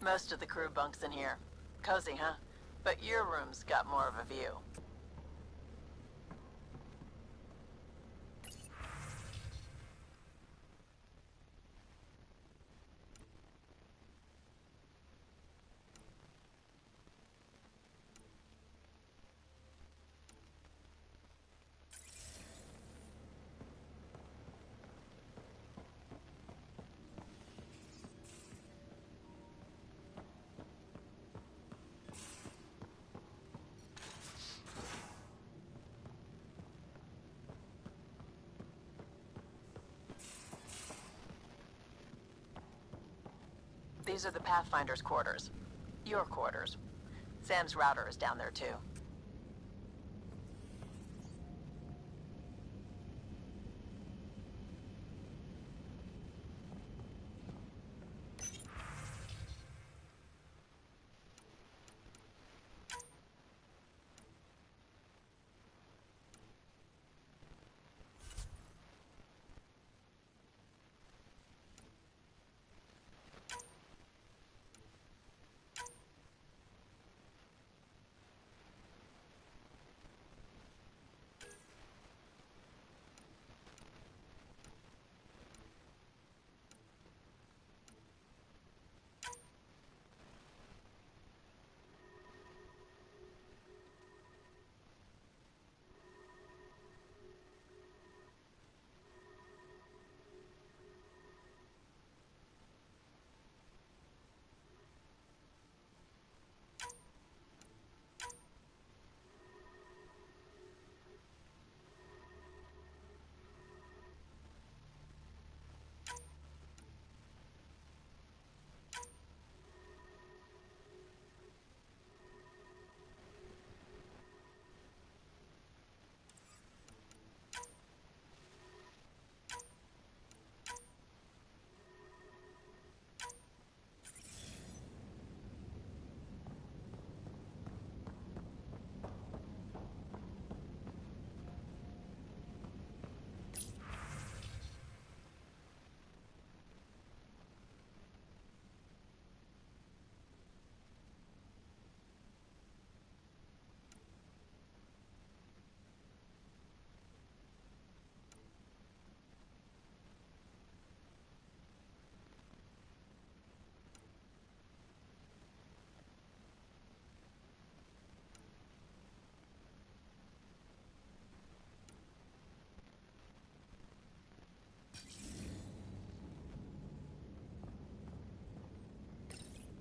Most of the crew bunks in here. Cozy, huh? But your room's got more of a view. These are the Pathfinder's quarters. Your quarters. Sam's router is down there too.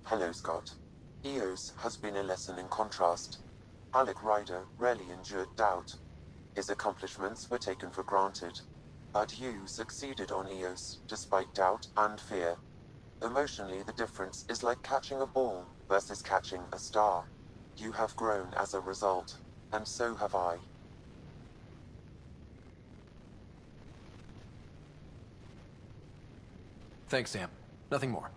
Hello, Scott. EOS has been a lesson in contrast. Alec Ryder rarely endured doubt. His accomplishments were taken for granted. But you succeeded on EOS, despite doubt and fear. Emotionally, the difference is like catching a ball versus catching a star. You have grown as a result, and so have I. Thanks, Sam. Nothing more.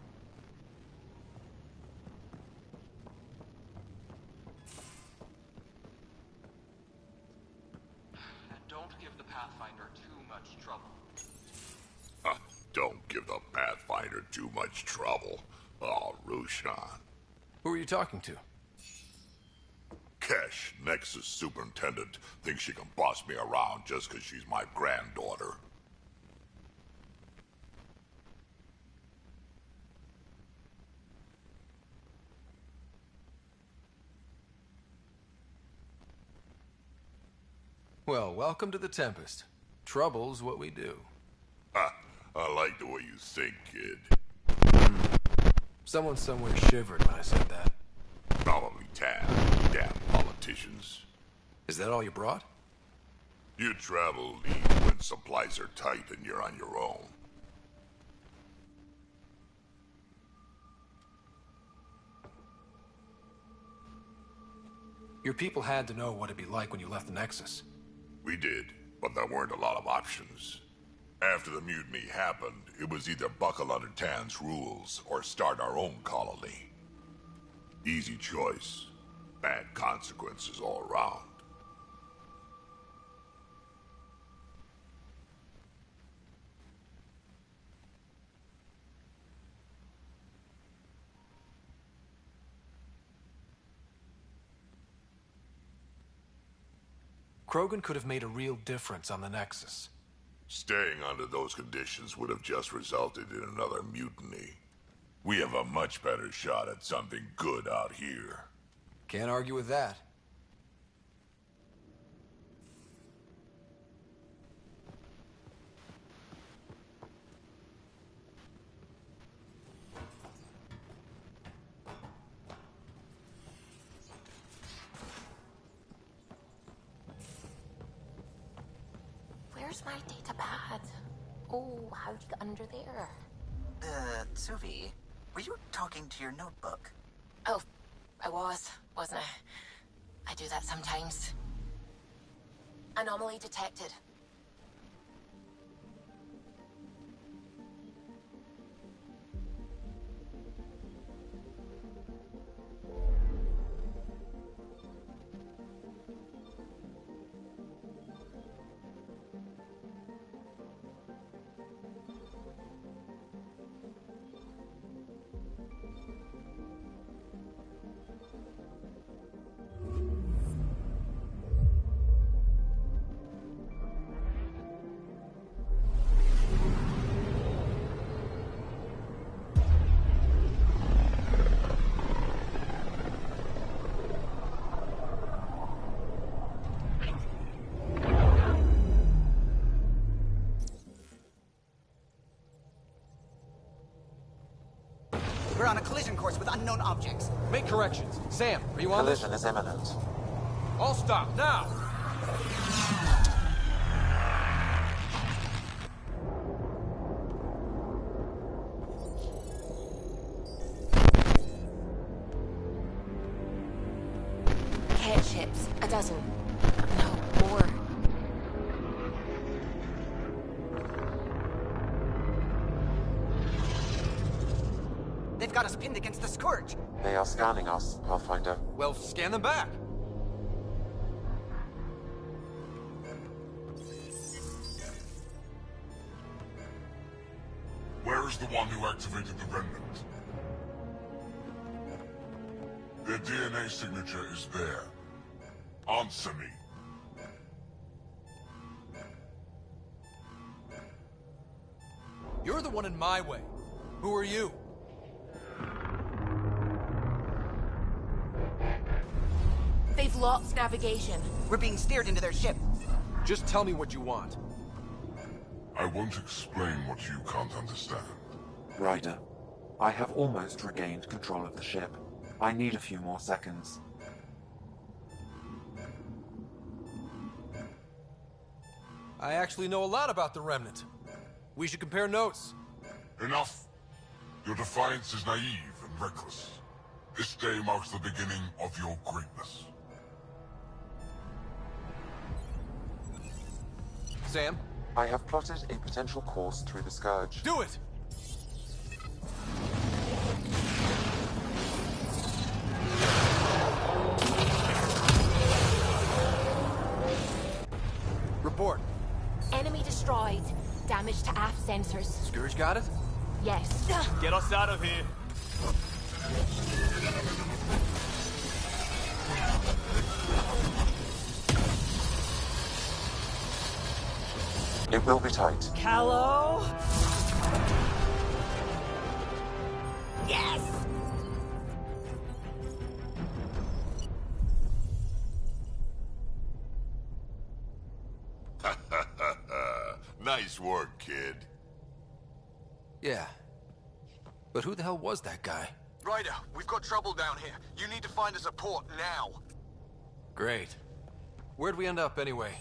And don't give the Pathfinder too much trouble. Don't give the Pathfinder too much trouble. Oh, Rushan. Who are you talking to? Kesh, Nexus Superintendent, thinks she can boss me around just because she's my granddaughter. Well, welcome to the Tempest. Trouble's what we do. I like the way you think, kid. Someone somewhere shivered when I said that. Probably Tad. Damn politicians. Is that all you brought? You travel lead when supplies are tight and you're on your own. Your people had to know what it'd be like when you left the Nexus. We did, but there weren't a lot of options. After the mutiny happened, it was either buckle under Tan's rules or start our own colony. Easy choice. Bad consequences all around. Krogan could have made a real difference on the Nexus. Staying under those conditions would have just resulted in another mutiny. We have a much better shot at something good out here. Can't argue with that. Where's my data pad? Oh, how'd you get under there? Suvi, were you talking to your notebook? Oh, I wasn't I? I do that sometimes. Anomaly detected. We're on a collision course with unknown objects. Make corrections. Sam, are you on this? Collision is imminent. All stop, now! Cat ships, a dozen. No, more. They've got us pinned against the Scourge. They are scanning us, Pathfinder. Well, scan them back. Where is the one who activated the remnant? Their DNA signature is there. Answer me. You're the one in my way. Who are you? They've lost navigation. We're being steered into their ship. Just tell me what you want. I won't explain what you can't understand. Ryder, I have almost regained control of the ship. I need a few more seconds. I actually know a lot about the Remnant. We should compare notes. Enough. Your defiance is naive and reckless. This day marks the beginning of your greatness. Sam? I have plotted a potential course through the Scourge. Do it! Report. Enemy destroyed. Damage to aft sensors. Scourge got it? Yes. Get us out of here. It will be tight. Callow? Yes! Nice work, kid. Yeah. But who the hell was that guy? Ryder, we've got trouble down here. You need to find us a port now. Great. Where'd we end up anyway?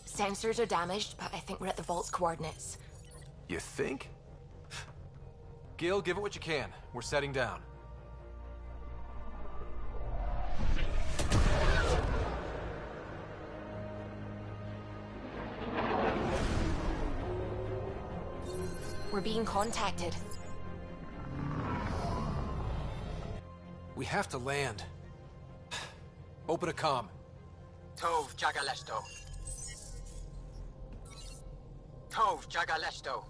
Sensors are damaged, but I think we're at the vault's coordinates. You think? Gil, give it what you can. We're setting down. We're being contacted. We have to land. Open a comm. Tov Jagalesto. Tov Jagalesto.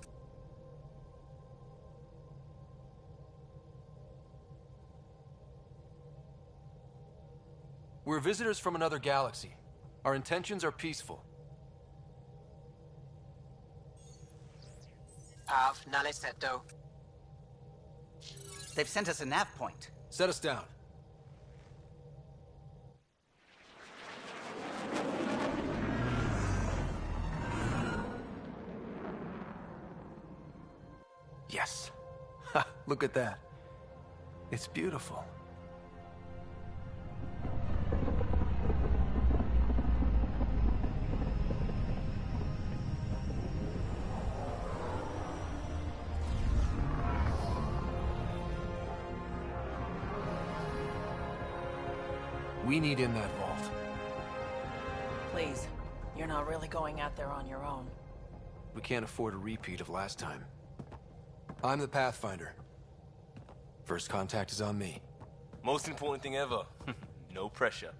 We're visitors from another galaxy. Our intentions are peaceful. Av Naleseto. They've sent us a nav point. Set us down. Yes. Ha, look at that. It's beautiful. We need in that vault. Please, you're not really going out there on your own. We can't afford a repeat of last time. I'm the Pathfinder. First contact is on me. Most important thing ever. No pressure.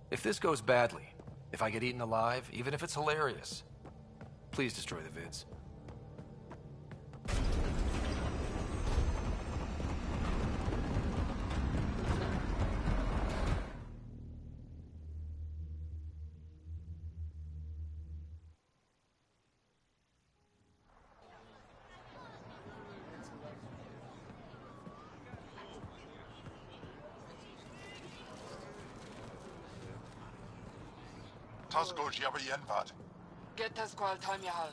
If this goes badly, if I get eaten alive, even if it's hilarious, please destroy the vids. Get us qual time yahal.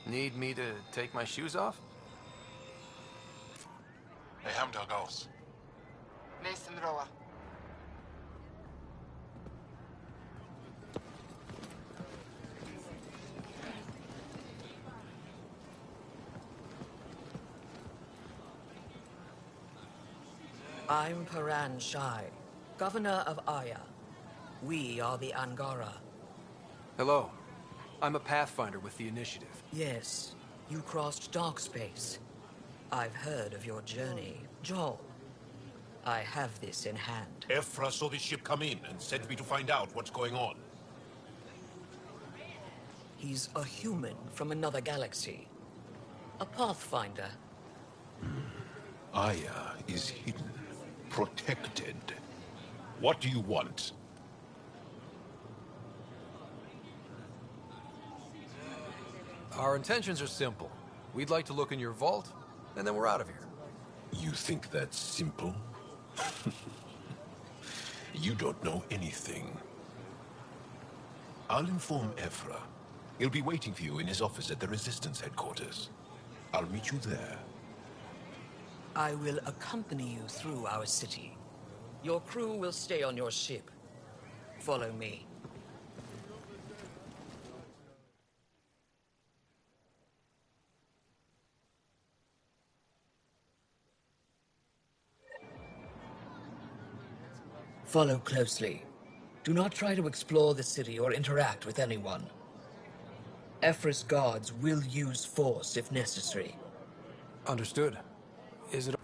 Need me to take my shoes off? Hamdagos. Nathan Roa. I'm Paran Shai, Governor of Aya. We are the Angara. Hello. I'm a Pathfinder with the Initiative. Yes, you crossed dark space. I've heard of your journey, Joel. I have this in hand. Ephra saw the ship come in and sent me to find out what's going on. He's a human from another galaxy. A Pathfinder. Aya is hidden, protected. What do you want? Our intentions are simple. We'd like to look in your vault, and then we're out of here. You think that's simple? You don't know anything. I'll inform Ephra. He'll be waiting for you in his office at the Resistance headquarters. I'll meet you there. I will accompany you through our city. Your crew will stay on your ship. Follow me. Follow closely. Do not try to explore the city or interact with anyone. Ephra's guards will use force if necessary. Understood. Is it...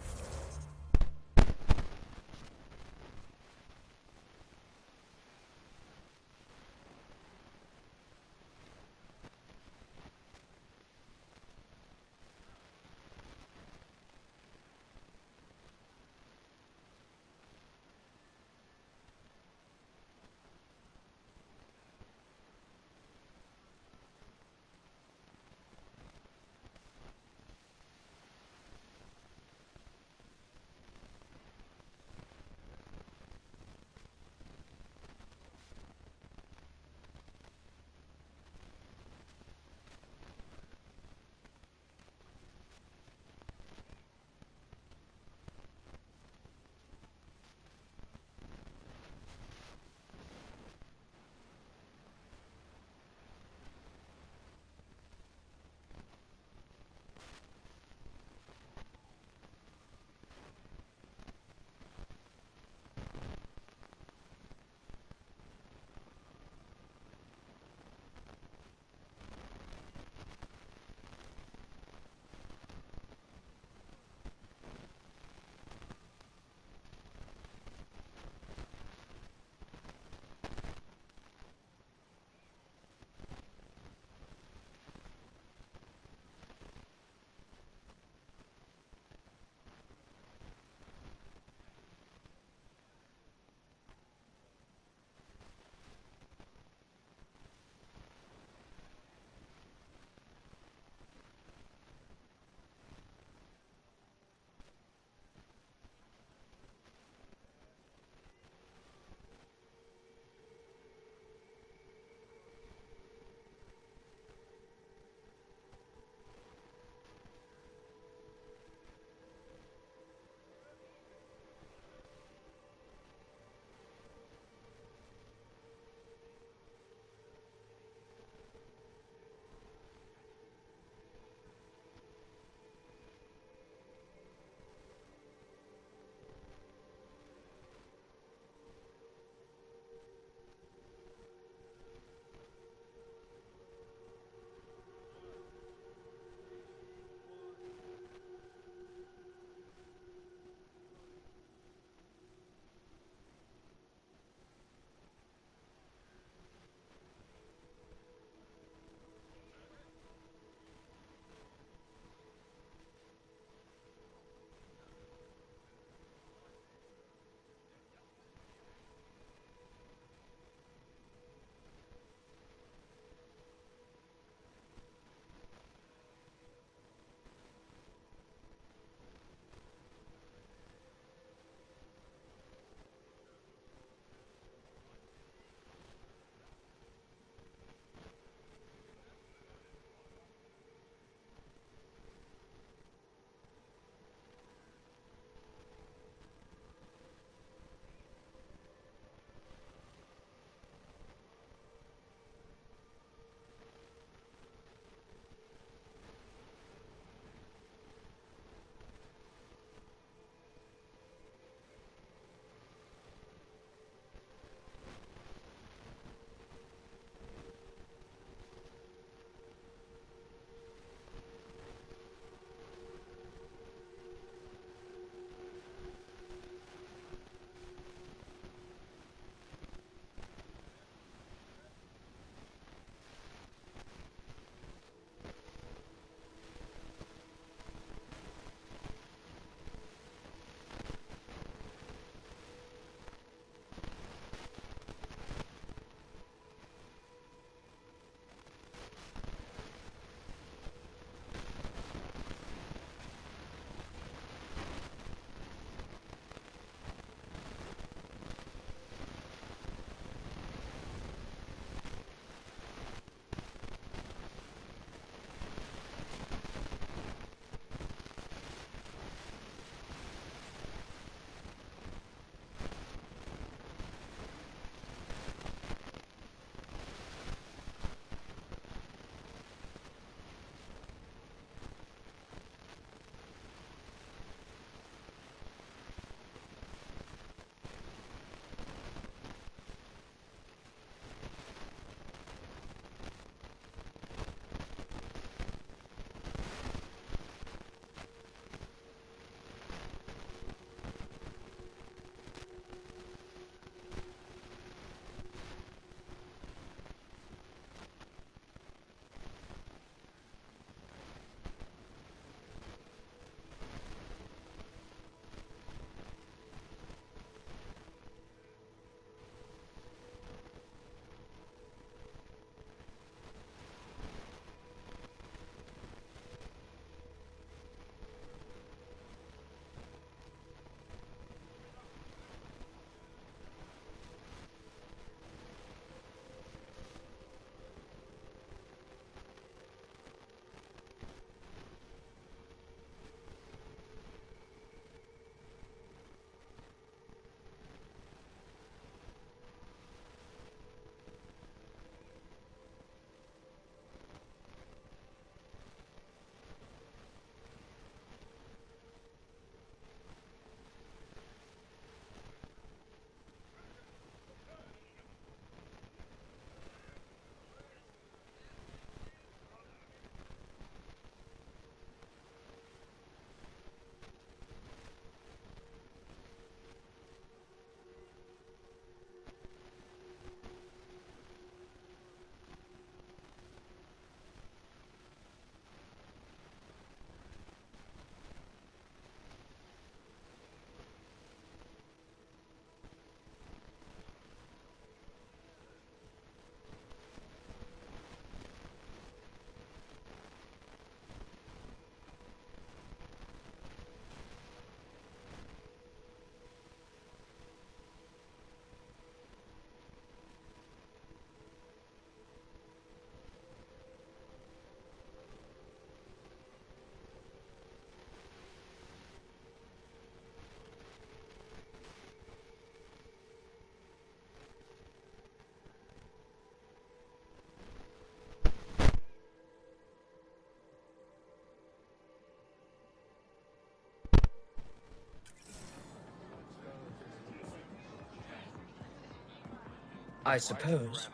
I suppose.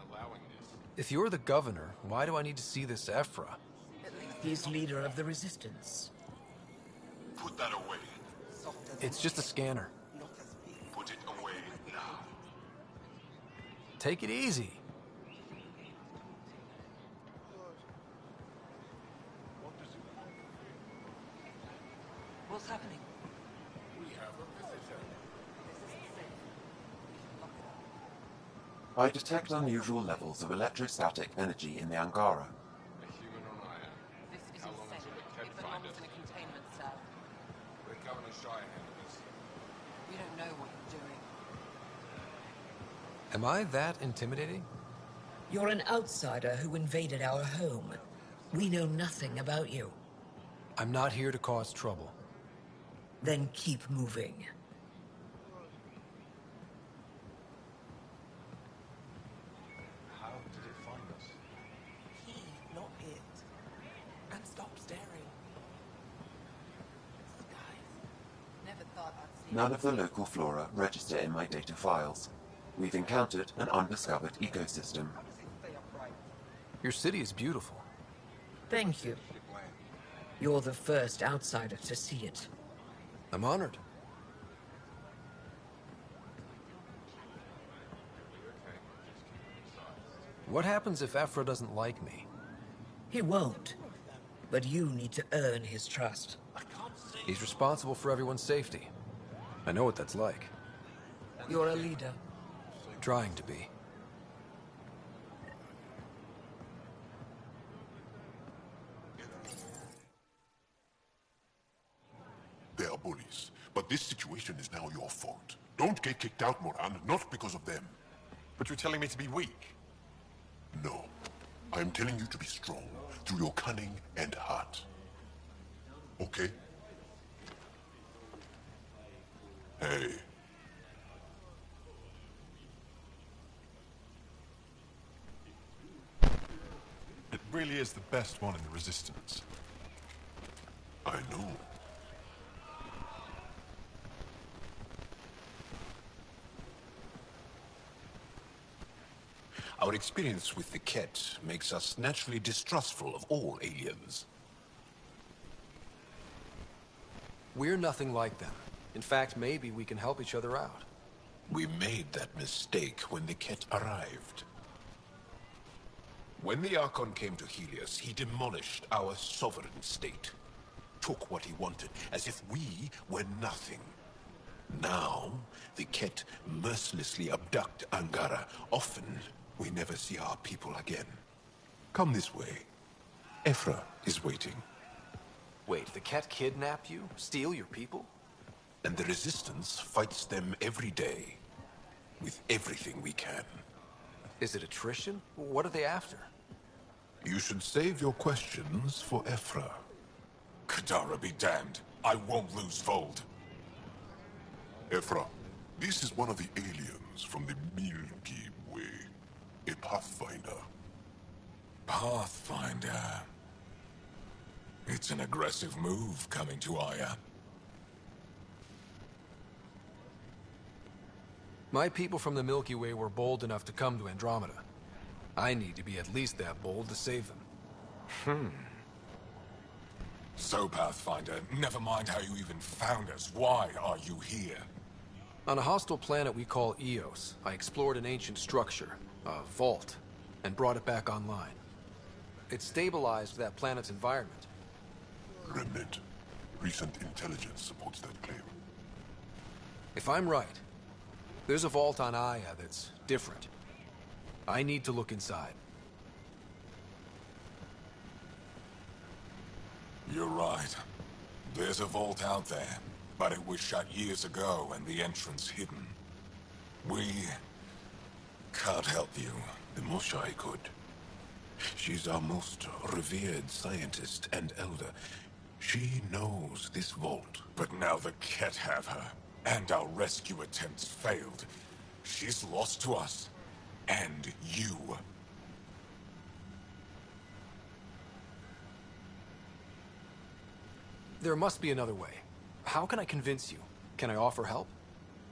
If you're the governor, why do I need to see this Ephra? He's leader of the resistance. Put that away. It's just a scanner. Put it away now. Take it easy. What's happening? We have a visitor. I detect unusual levels of electrostatic energy in the Angara. A human on Aya. This isn't How long safe. until the Kett It find belongs us? in a containment cell. Let Governor Shire handle this. We don't know what you're doing. Am I that intimidating? You're an outsider who invaded our home. We know nothing about you. I'm not here to cause trouble. Then keep moving. How did it find us? He, not it. And stop staring. Never thought I'd see None of the local flora register in my data files. We've encountered an undiscovered ecosystem. Your city is beautiful. Thank you. You're the first outsider to see it. I'm honored. What happens if Ephra doesn't like me? He won't. But you need to earn his trust. He's responsible for everyone's safety. I know what that's like. You're a leader. Trying to be. They are bullies, but this situation is now your fault. Don't get kicked out, Moran, not because of them. But you're telling me to be weak. No. I am telling you to be strong through your cunning and heart. Okay? Hey. It really is the best one in the Resistance. I know. Our experience with the Kett makes us naturally distrustful of all aliens. We're nothing like them. In fact, maybe we can help each other out. We made that mistake when the Kett arrived. When the Archon came to Helios, he demolished our sovereign state. Took what he wanted, as if we were nothing. Now, the Kett mercilessly abduct Angara. Often, we never see our people again. Come this way. Ephra is waiting. Wait, the Kett kidnap you? Steal your people? And the Resistance fights them every day. With everything we can. Is it attrition? What are they after? You should save your questions for Ephra. Kadara be damned. I won't lose Vold. Ephra, this is one of the aliens from the Milky Way. A Pathfinder. Pathfinder. It's an aggressive move coming to Aya. My people from the Milky Way were bold enough to come to Andromeda. I need to be at least that bold to save them. So, Pathfinder, never mind how you even found us. Why are you here? On a hostile planet we call Eos, I explored an ancient structure, a vault, and brought it back online. It stabilized that planet's environment. Remnant. Recent intelligence supports that claim. If I'm right, there's a vault on Aya that's different. I need to look inside. You're right. There's a vault out there, but it was shut years ago and the entrance hidden. We can't help you. The Moshai could. She's our most revered scientist and elder. She knows this vault. But now the Kett have her, and our rescue attempts failed. She's lost to us, and you. There must be another way. How can I convince you? Can I offer help?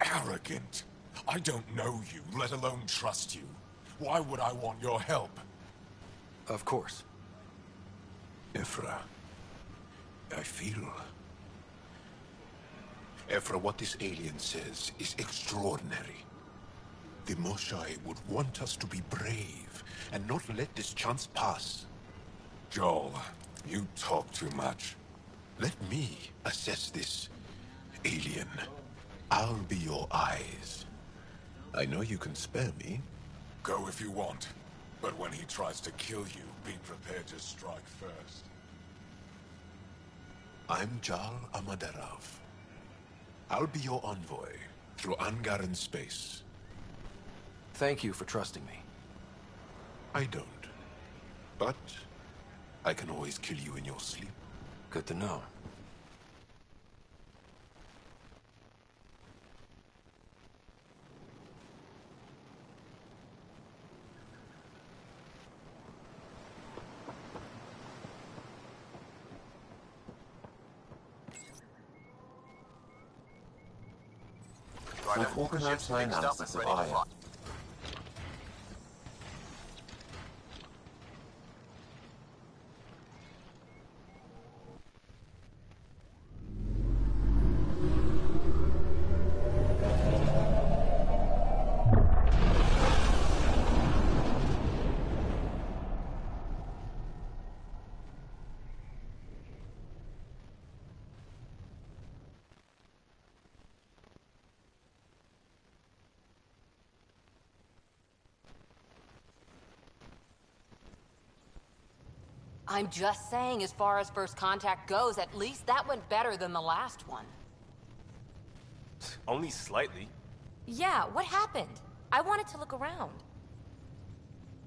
Arrogant. I don't know you, let alone trust you. Why would I want your help? Of course. Ephra, I feel... Ephra, what this alien says is extraordinary. The Moshai would want us to be brave and not let this chance pass. Joel, you talk too much. Let me assess this, alien. I'll be your eyes. I know you can spare me. Go if you want. But when he tries to kill you, be prepared to strike first. I'm Jal Amadarov. I'll be your envoy through Angaran space. Thank you for trusting me. I don't. But I can always kill you in your sleep. Good to know. I've organized my analysis of Aya. I'm just saying, as far as first contact goes, at least that went better than the last one. Only slightly. Yeah, what happened? I wanted to look around.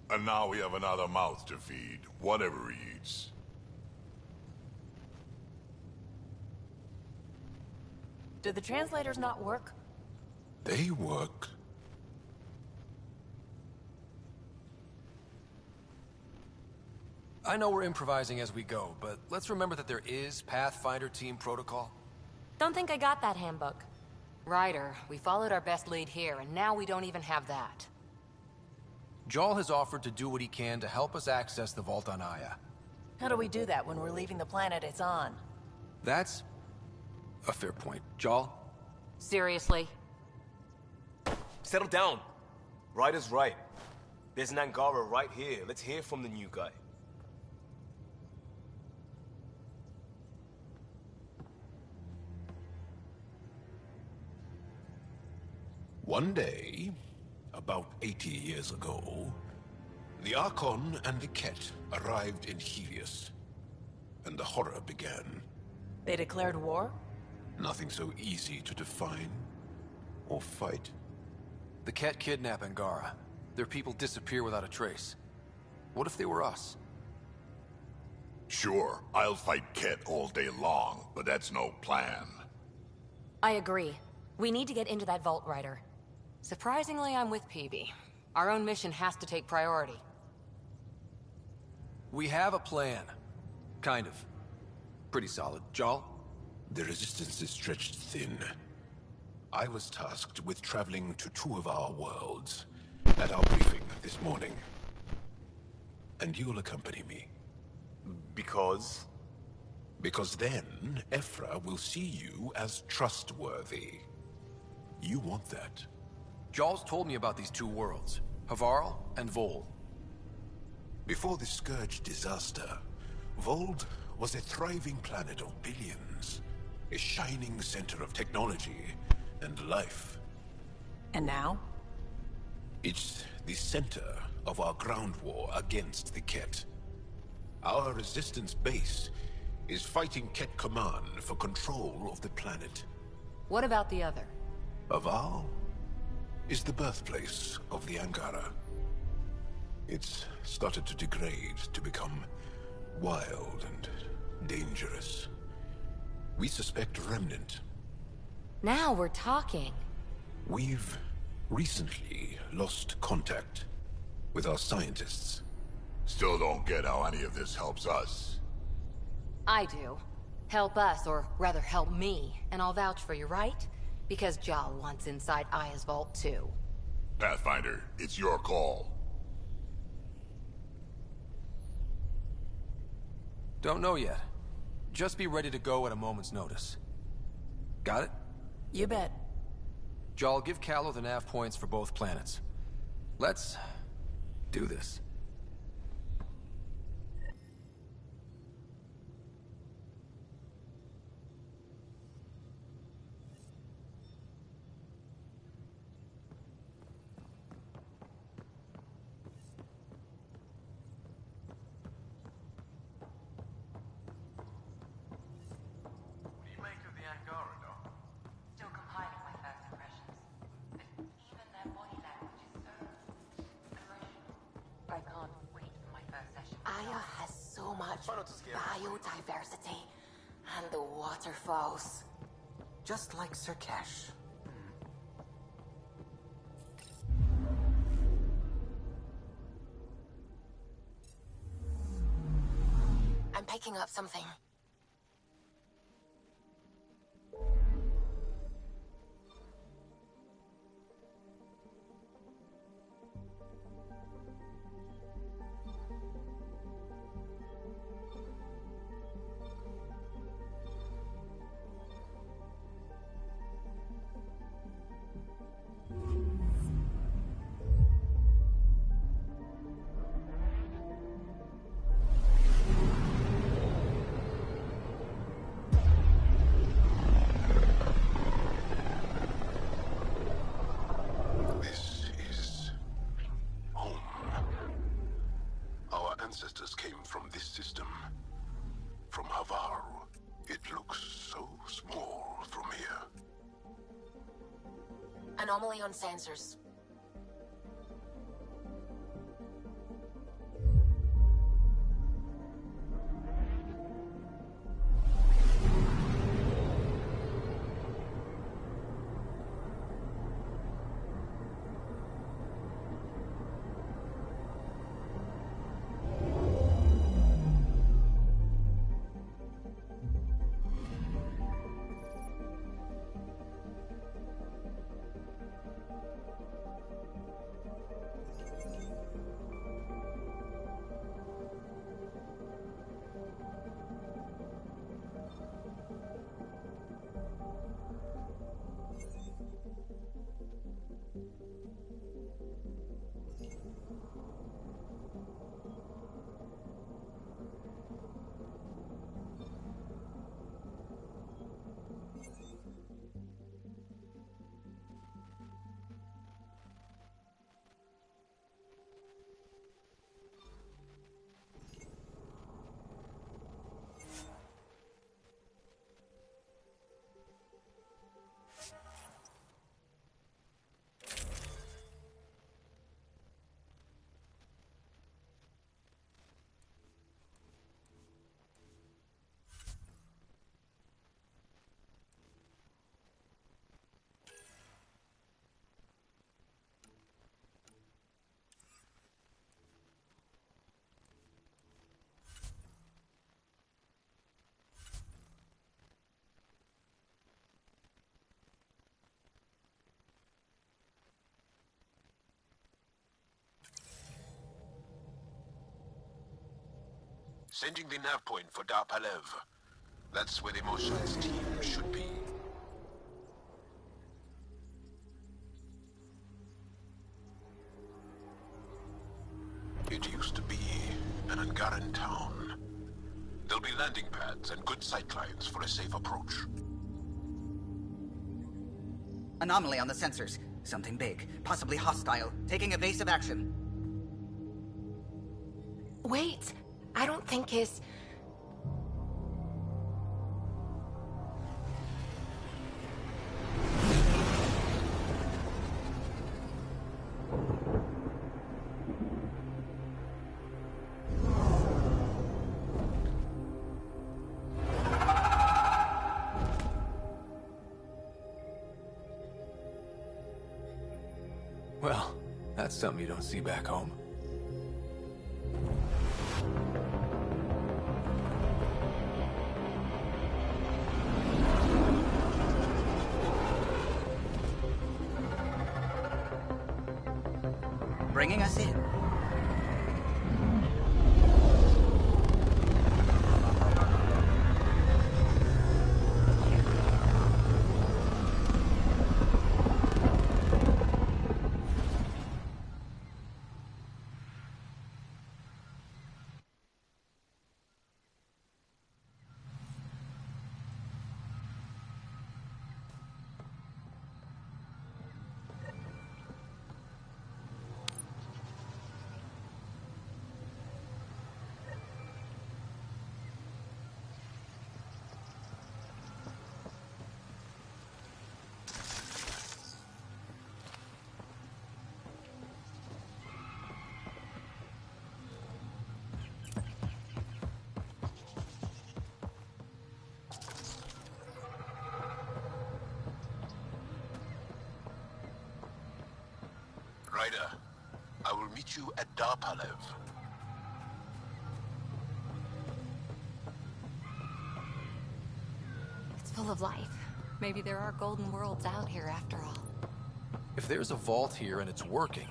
And now we have another mouth to feed, whatever he eats. Do the translators not work? They work. I know we're improvising as we go, but let's remember that there is Pathfinder team protocol. Don't think I got that handbook. Ryder, we followed our best lead here, and now we don't even have that. Jal has offered to do what he can to help us access the vault on Aya. How do we do that when we're leaving the planet it's on? That's a fair point. Jal? Seriously? Settle down. Ryder's right. There's an Angara right here. Let's hear from the new guy. One day, about 80 years ago, the Archon and the Ket arrived in Helios, and the horror began. They declared war? Nothing so easy to define or fight. The Ket kidnap Angara. Their people disappear without a trace. What if they were us? Sure, I'll fight Ket all day long, but that's no plan. I agree. We need to get into that vault, Ryder. Surprisingly, I'm with PB. Our own mission has to take priority. We have a plan. Kind of. Pretty solid. Jal? The resistance is stretched thin. I was tasked with traveling to two of our worlds at our briefing this morning. And you'll accompany me. Because? Because then, Ephra will see you as trustworthy. You want that. Jal's told me about these two worlds, Havarl and Vol. Before the Scourge disaster, Vold was a thriving planet of billions, a shining center of technology and life. And now? It's the center of our ground war against the Ket. Our resistance base is fighting Ket Command for control of the planet. What about the other? Havarl is the birthplace of the Angara. It's started to degrade, to become wild and dangerous. We suspect Remnant. Now we're talking. We've recently lost contact with our scientists. Still don't get how any of this helps us. I do. Help us, or rather help me, and I'll vouch for you, right? Because Jal wants inside Aya's vault too. Pathfinder, it's your call. Don't know yet. Just be ready to go at a moment's notice. Got it? You bet. Jal, give Callow the nav points for both planets. Let's do this. Still compiling my first impressions. But even their body language is so emotional. I can't wait for my first session. Aya has so much biodiversity and the waterfalls. Just like Sirkesh. I'm picking up something. This is home. Our ancestors came from this system. From Havaru. It looks so small from here. Anomaly on sensors. Sending the nav point for Darpalev. That's where the motionless team should be. It used to be an Angaran town. There'll be landing pads and good sightlines for a safe approach. Anomaly on the sensors. Something big, possibly hostile, taking evasive action. Wait, I don't think his... Well, that's something you don't see back home. Bringing us in. Ryder, I will meet you at Darpalev. It's full of life. Maybe there are golden worlds out here after all. If there's a vault here and it's working,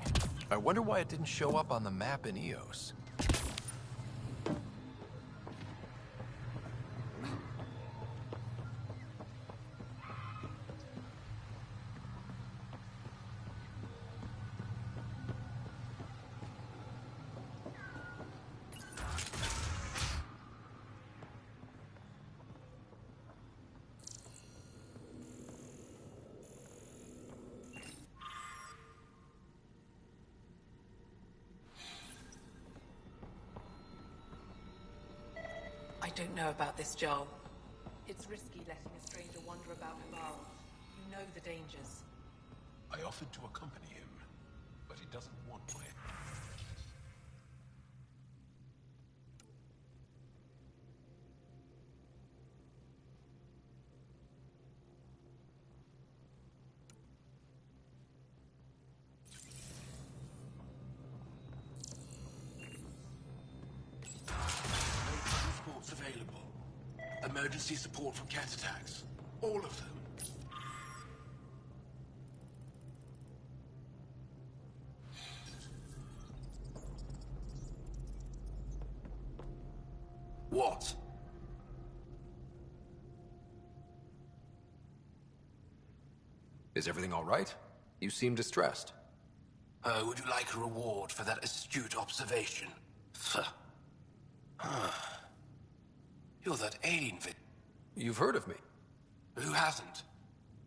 I wonder why it didn't show up on the map in Eos. I don't know about this, Joel. It's risky letting a stranger wander about Navarro. You know the dangers. I offered to accompany him, but he doesn't want my... Transports available. Emergency support from cat attacks. All of them. What? Is everything all right? You seem distressed. Would you like a reward for that astute observation? You're that alien vid. You've heard of me. Who hasn't?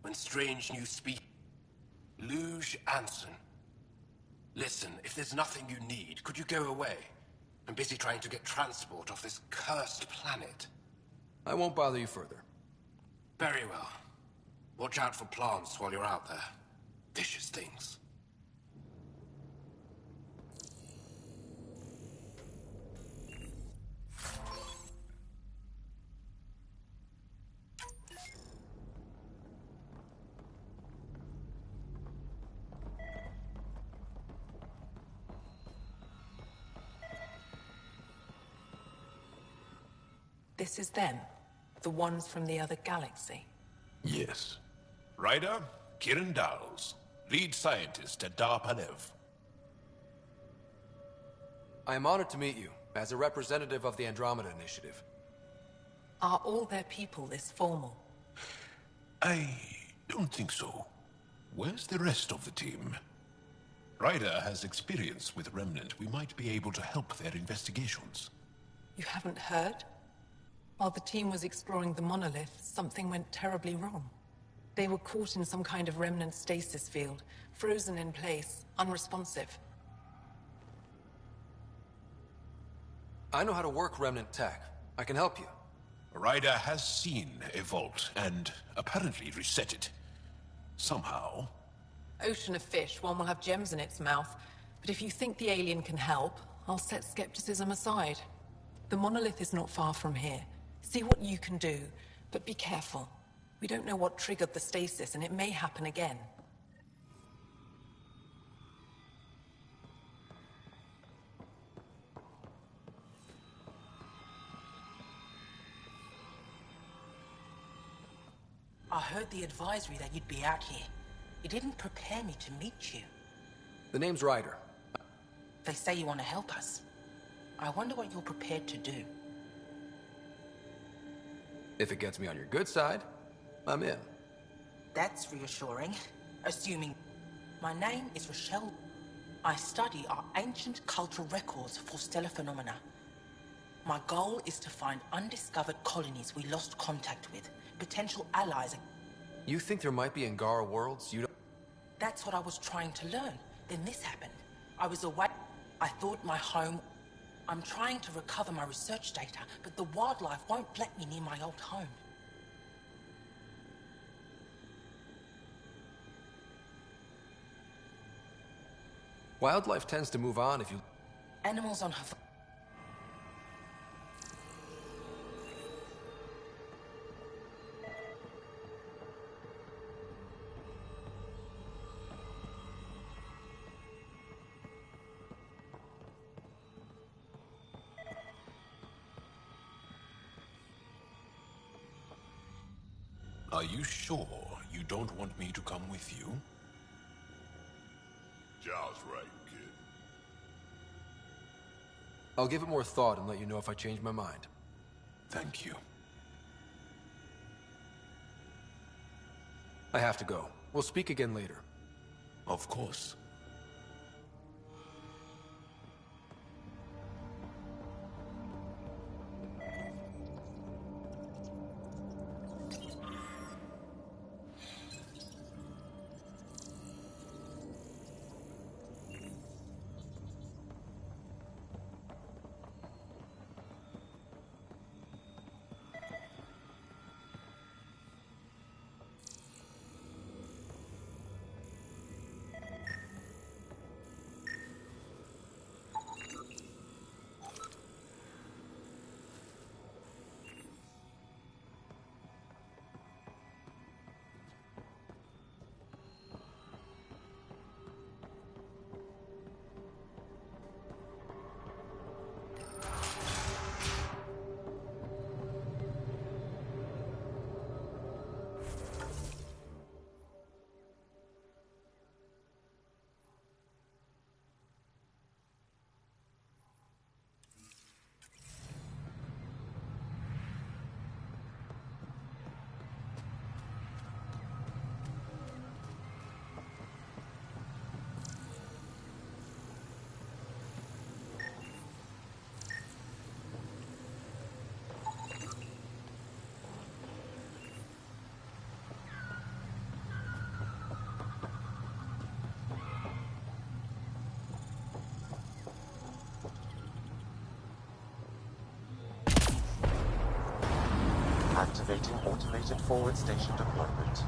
When strange new Luge Anson. Listen, if there's nothing you need, could you go away? I'm busy trying to get transport off this cursed planet. I won't bother you further. Very well. Watch out for plants while you're out there. Vicious things. This is them. The ones from the other galaxy. Yes. Ryder, Kiran Dowles, lead scientist at Darpalev. I am honored to meet you, as a representative of the Andromeda Initiative. Are all their people this formal? I don't think so. Where's the rest of the team? Ryder has experience with Remnant. We might be able to help their investigations. You haven't heard? While the team was exploring the monolith, something went terribly wrong. They were caught in some kind of remnant stasis field, frozen in place, unresponsive. I know how to work remnant tech. I can help you. Ryder has seen a vault, and apparently reset it. Somehow. Ocean of fish, one will have gems in its mouth. But if you think the alien can help, I'll set skepticism aside. The monolith is not far from here. See what you can do, but be careful. We don't know what triggered the stasis, and it may happen again. I heard the advisory that you'd be out here. It didn't prepare me to meet you. The name's Ryder. They say you want to help us. I wonder what you're prepared to do. If it gets me on your good side, I'm in. That's reassuring. Assuming... My name is Rochelle. I study our ancient cultural records for stellar phenomena. My goal is to find undiscovered colonies we lost contact with, potential allies. You think there might be Angara worlds you don't... That's what I was trying to learn. Then this happened. I was away. I thought my home... I'm trying to recover my research data, but the wildlife won't let me near my old home. Wildlife tends to move on if you... Animals on her... Are you sure you don't want me to come with you? Zhao's right, kid. I'll give it more thought and let you know if I change my mind. Thank you. I have to go. We'll speak again later. Of course. Activating automated forward station deployment.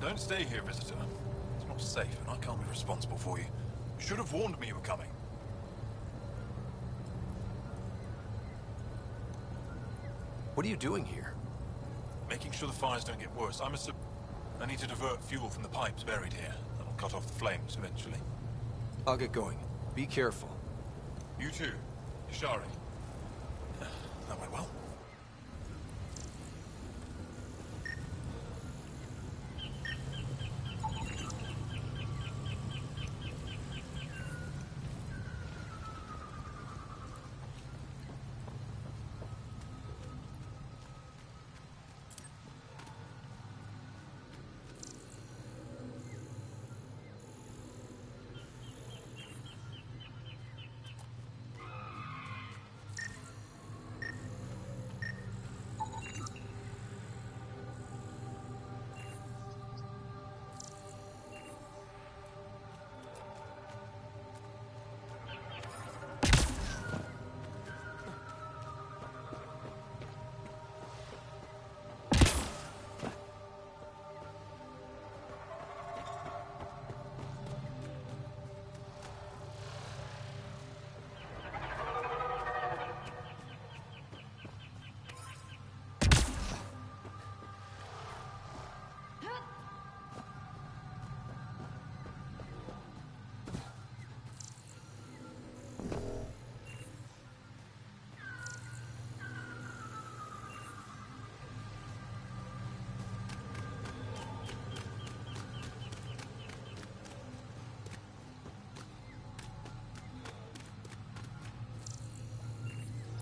Don't stay here, visitor. It's not safe, and I can't be responsible for you. You should have warned me you were coming. What are you doing here? Making sure the fires don't get worse. I need to divert fuel from the pipes buried here. That'll cut off the flames eventually. I'll get going. Be careful. You too. Ishari. That went well.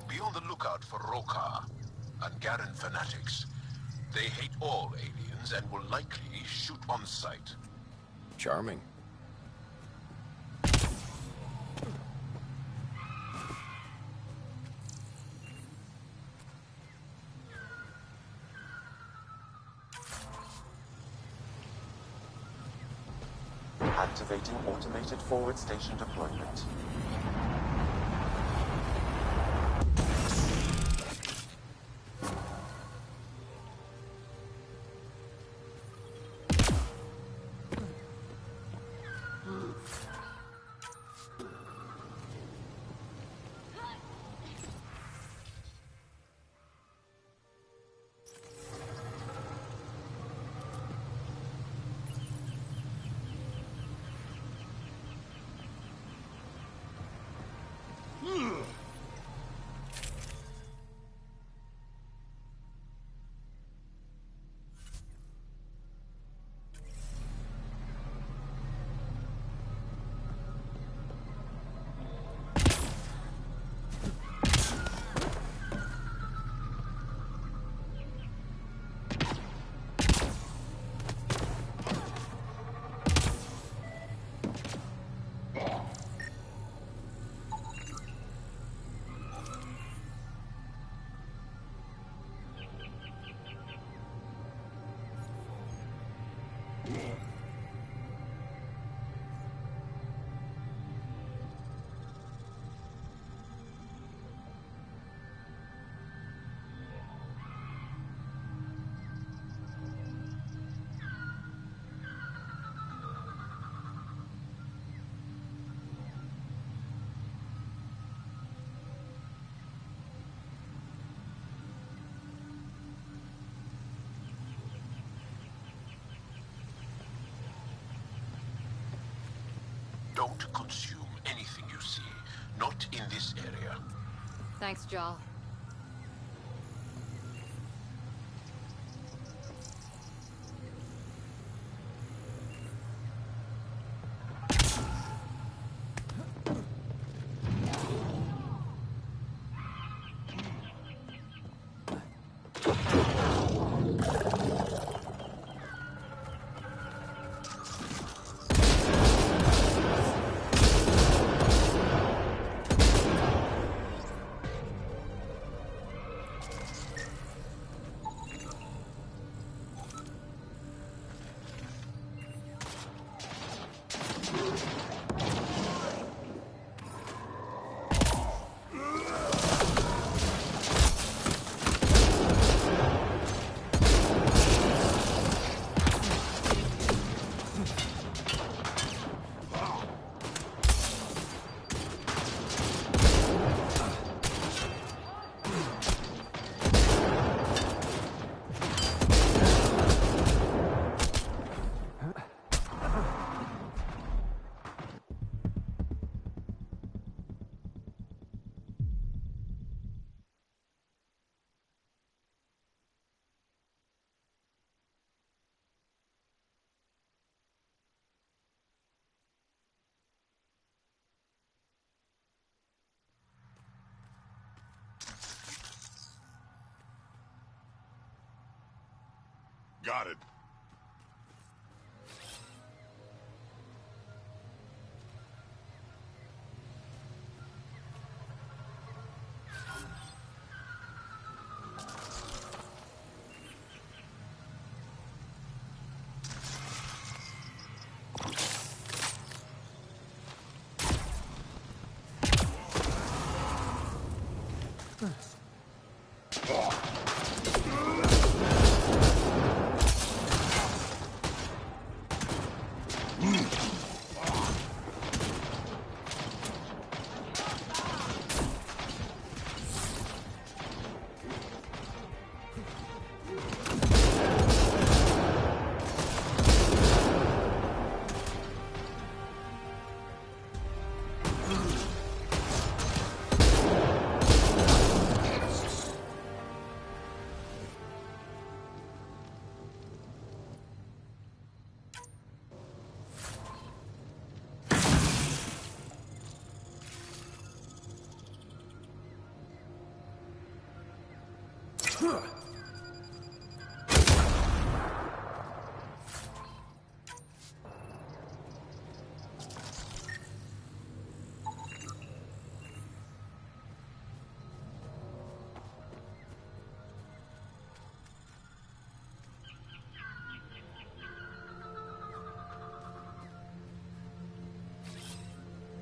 Be on the lookout for Roka and Garen fanatics. They hate all aliens and will likely shoot on sight. Charming. Activating automated forward station deployment. Don't consume anything you see, not in this area. Thanks, Jal. Got it.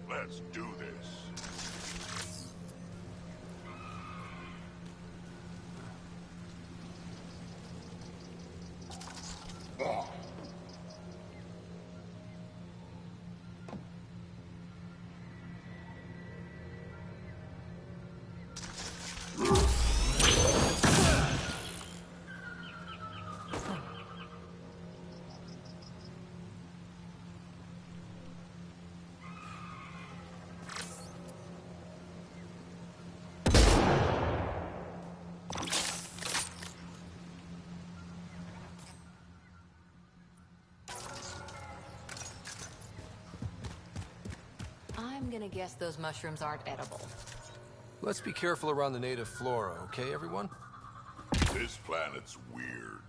Let's do this. I'm gonna guess those mushrooms aren't edible. Let's be careful around the native flora, okay, everyone? This planet's weird.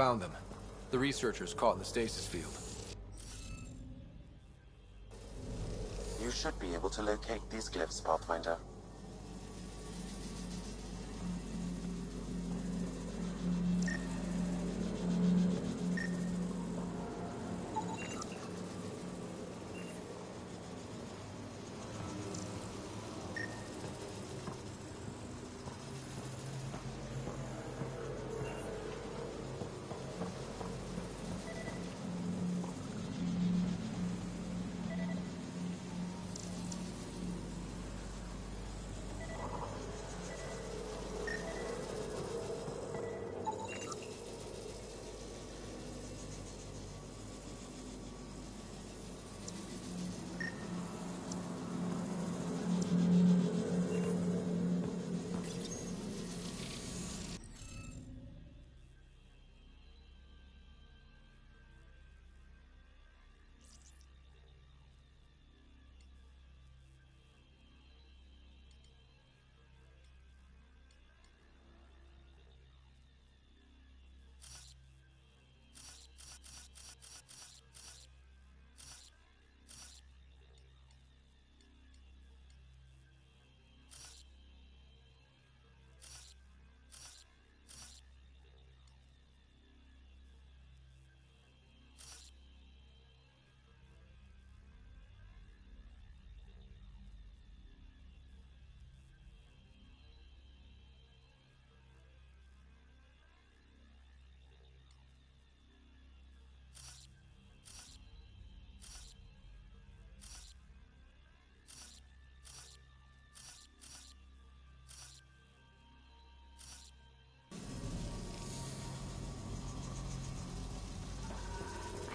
found them. The researchers caught in the stasis field. You should be able to locate these glyphs, Pathfinder.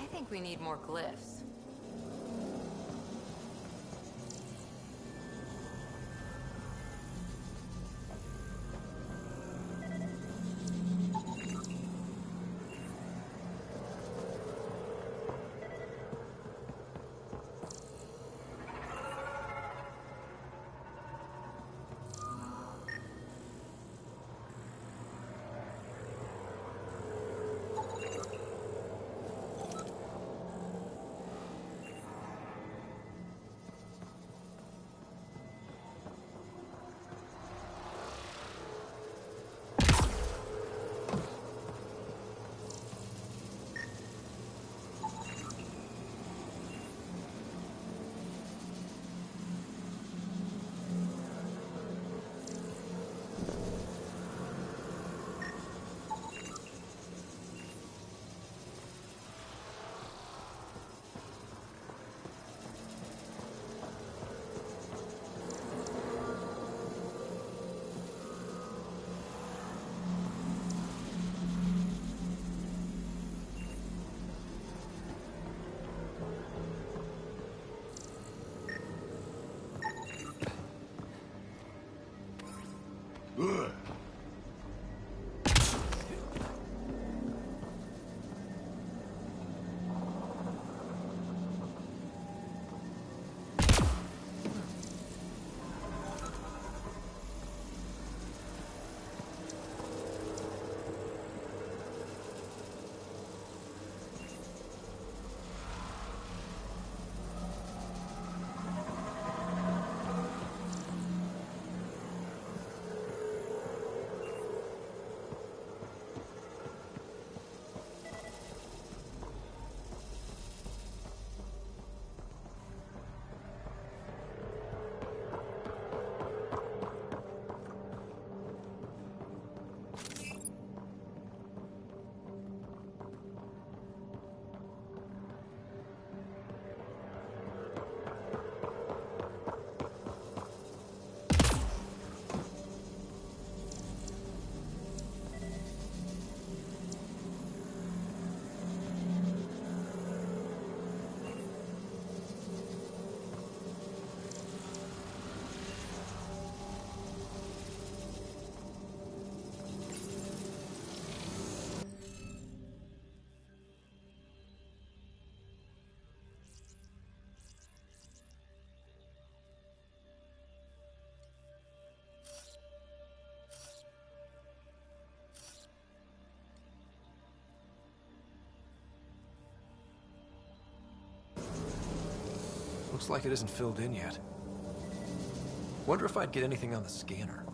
I think we need more glyphs. Looks like it isn't filled in yet. Wonder if I'd get anything on the scanner.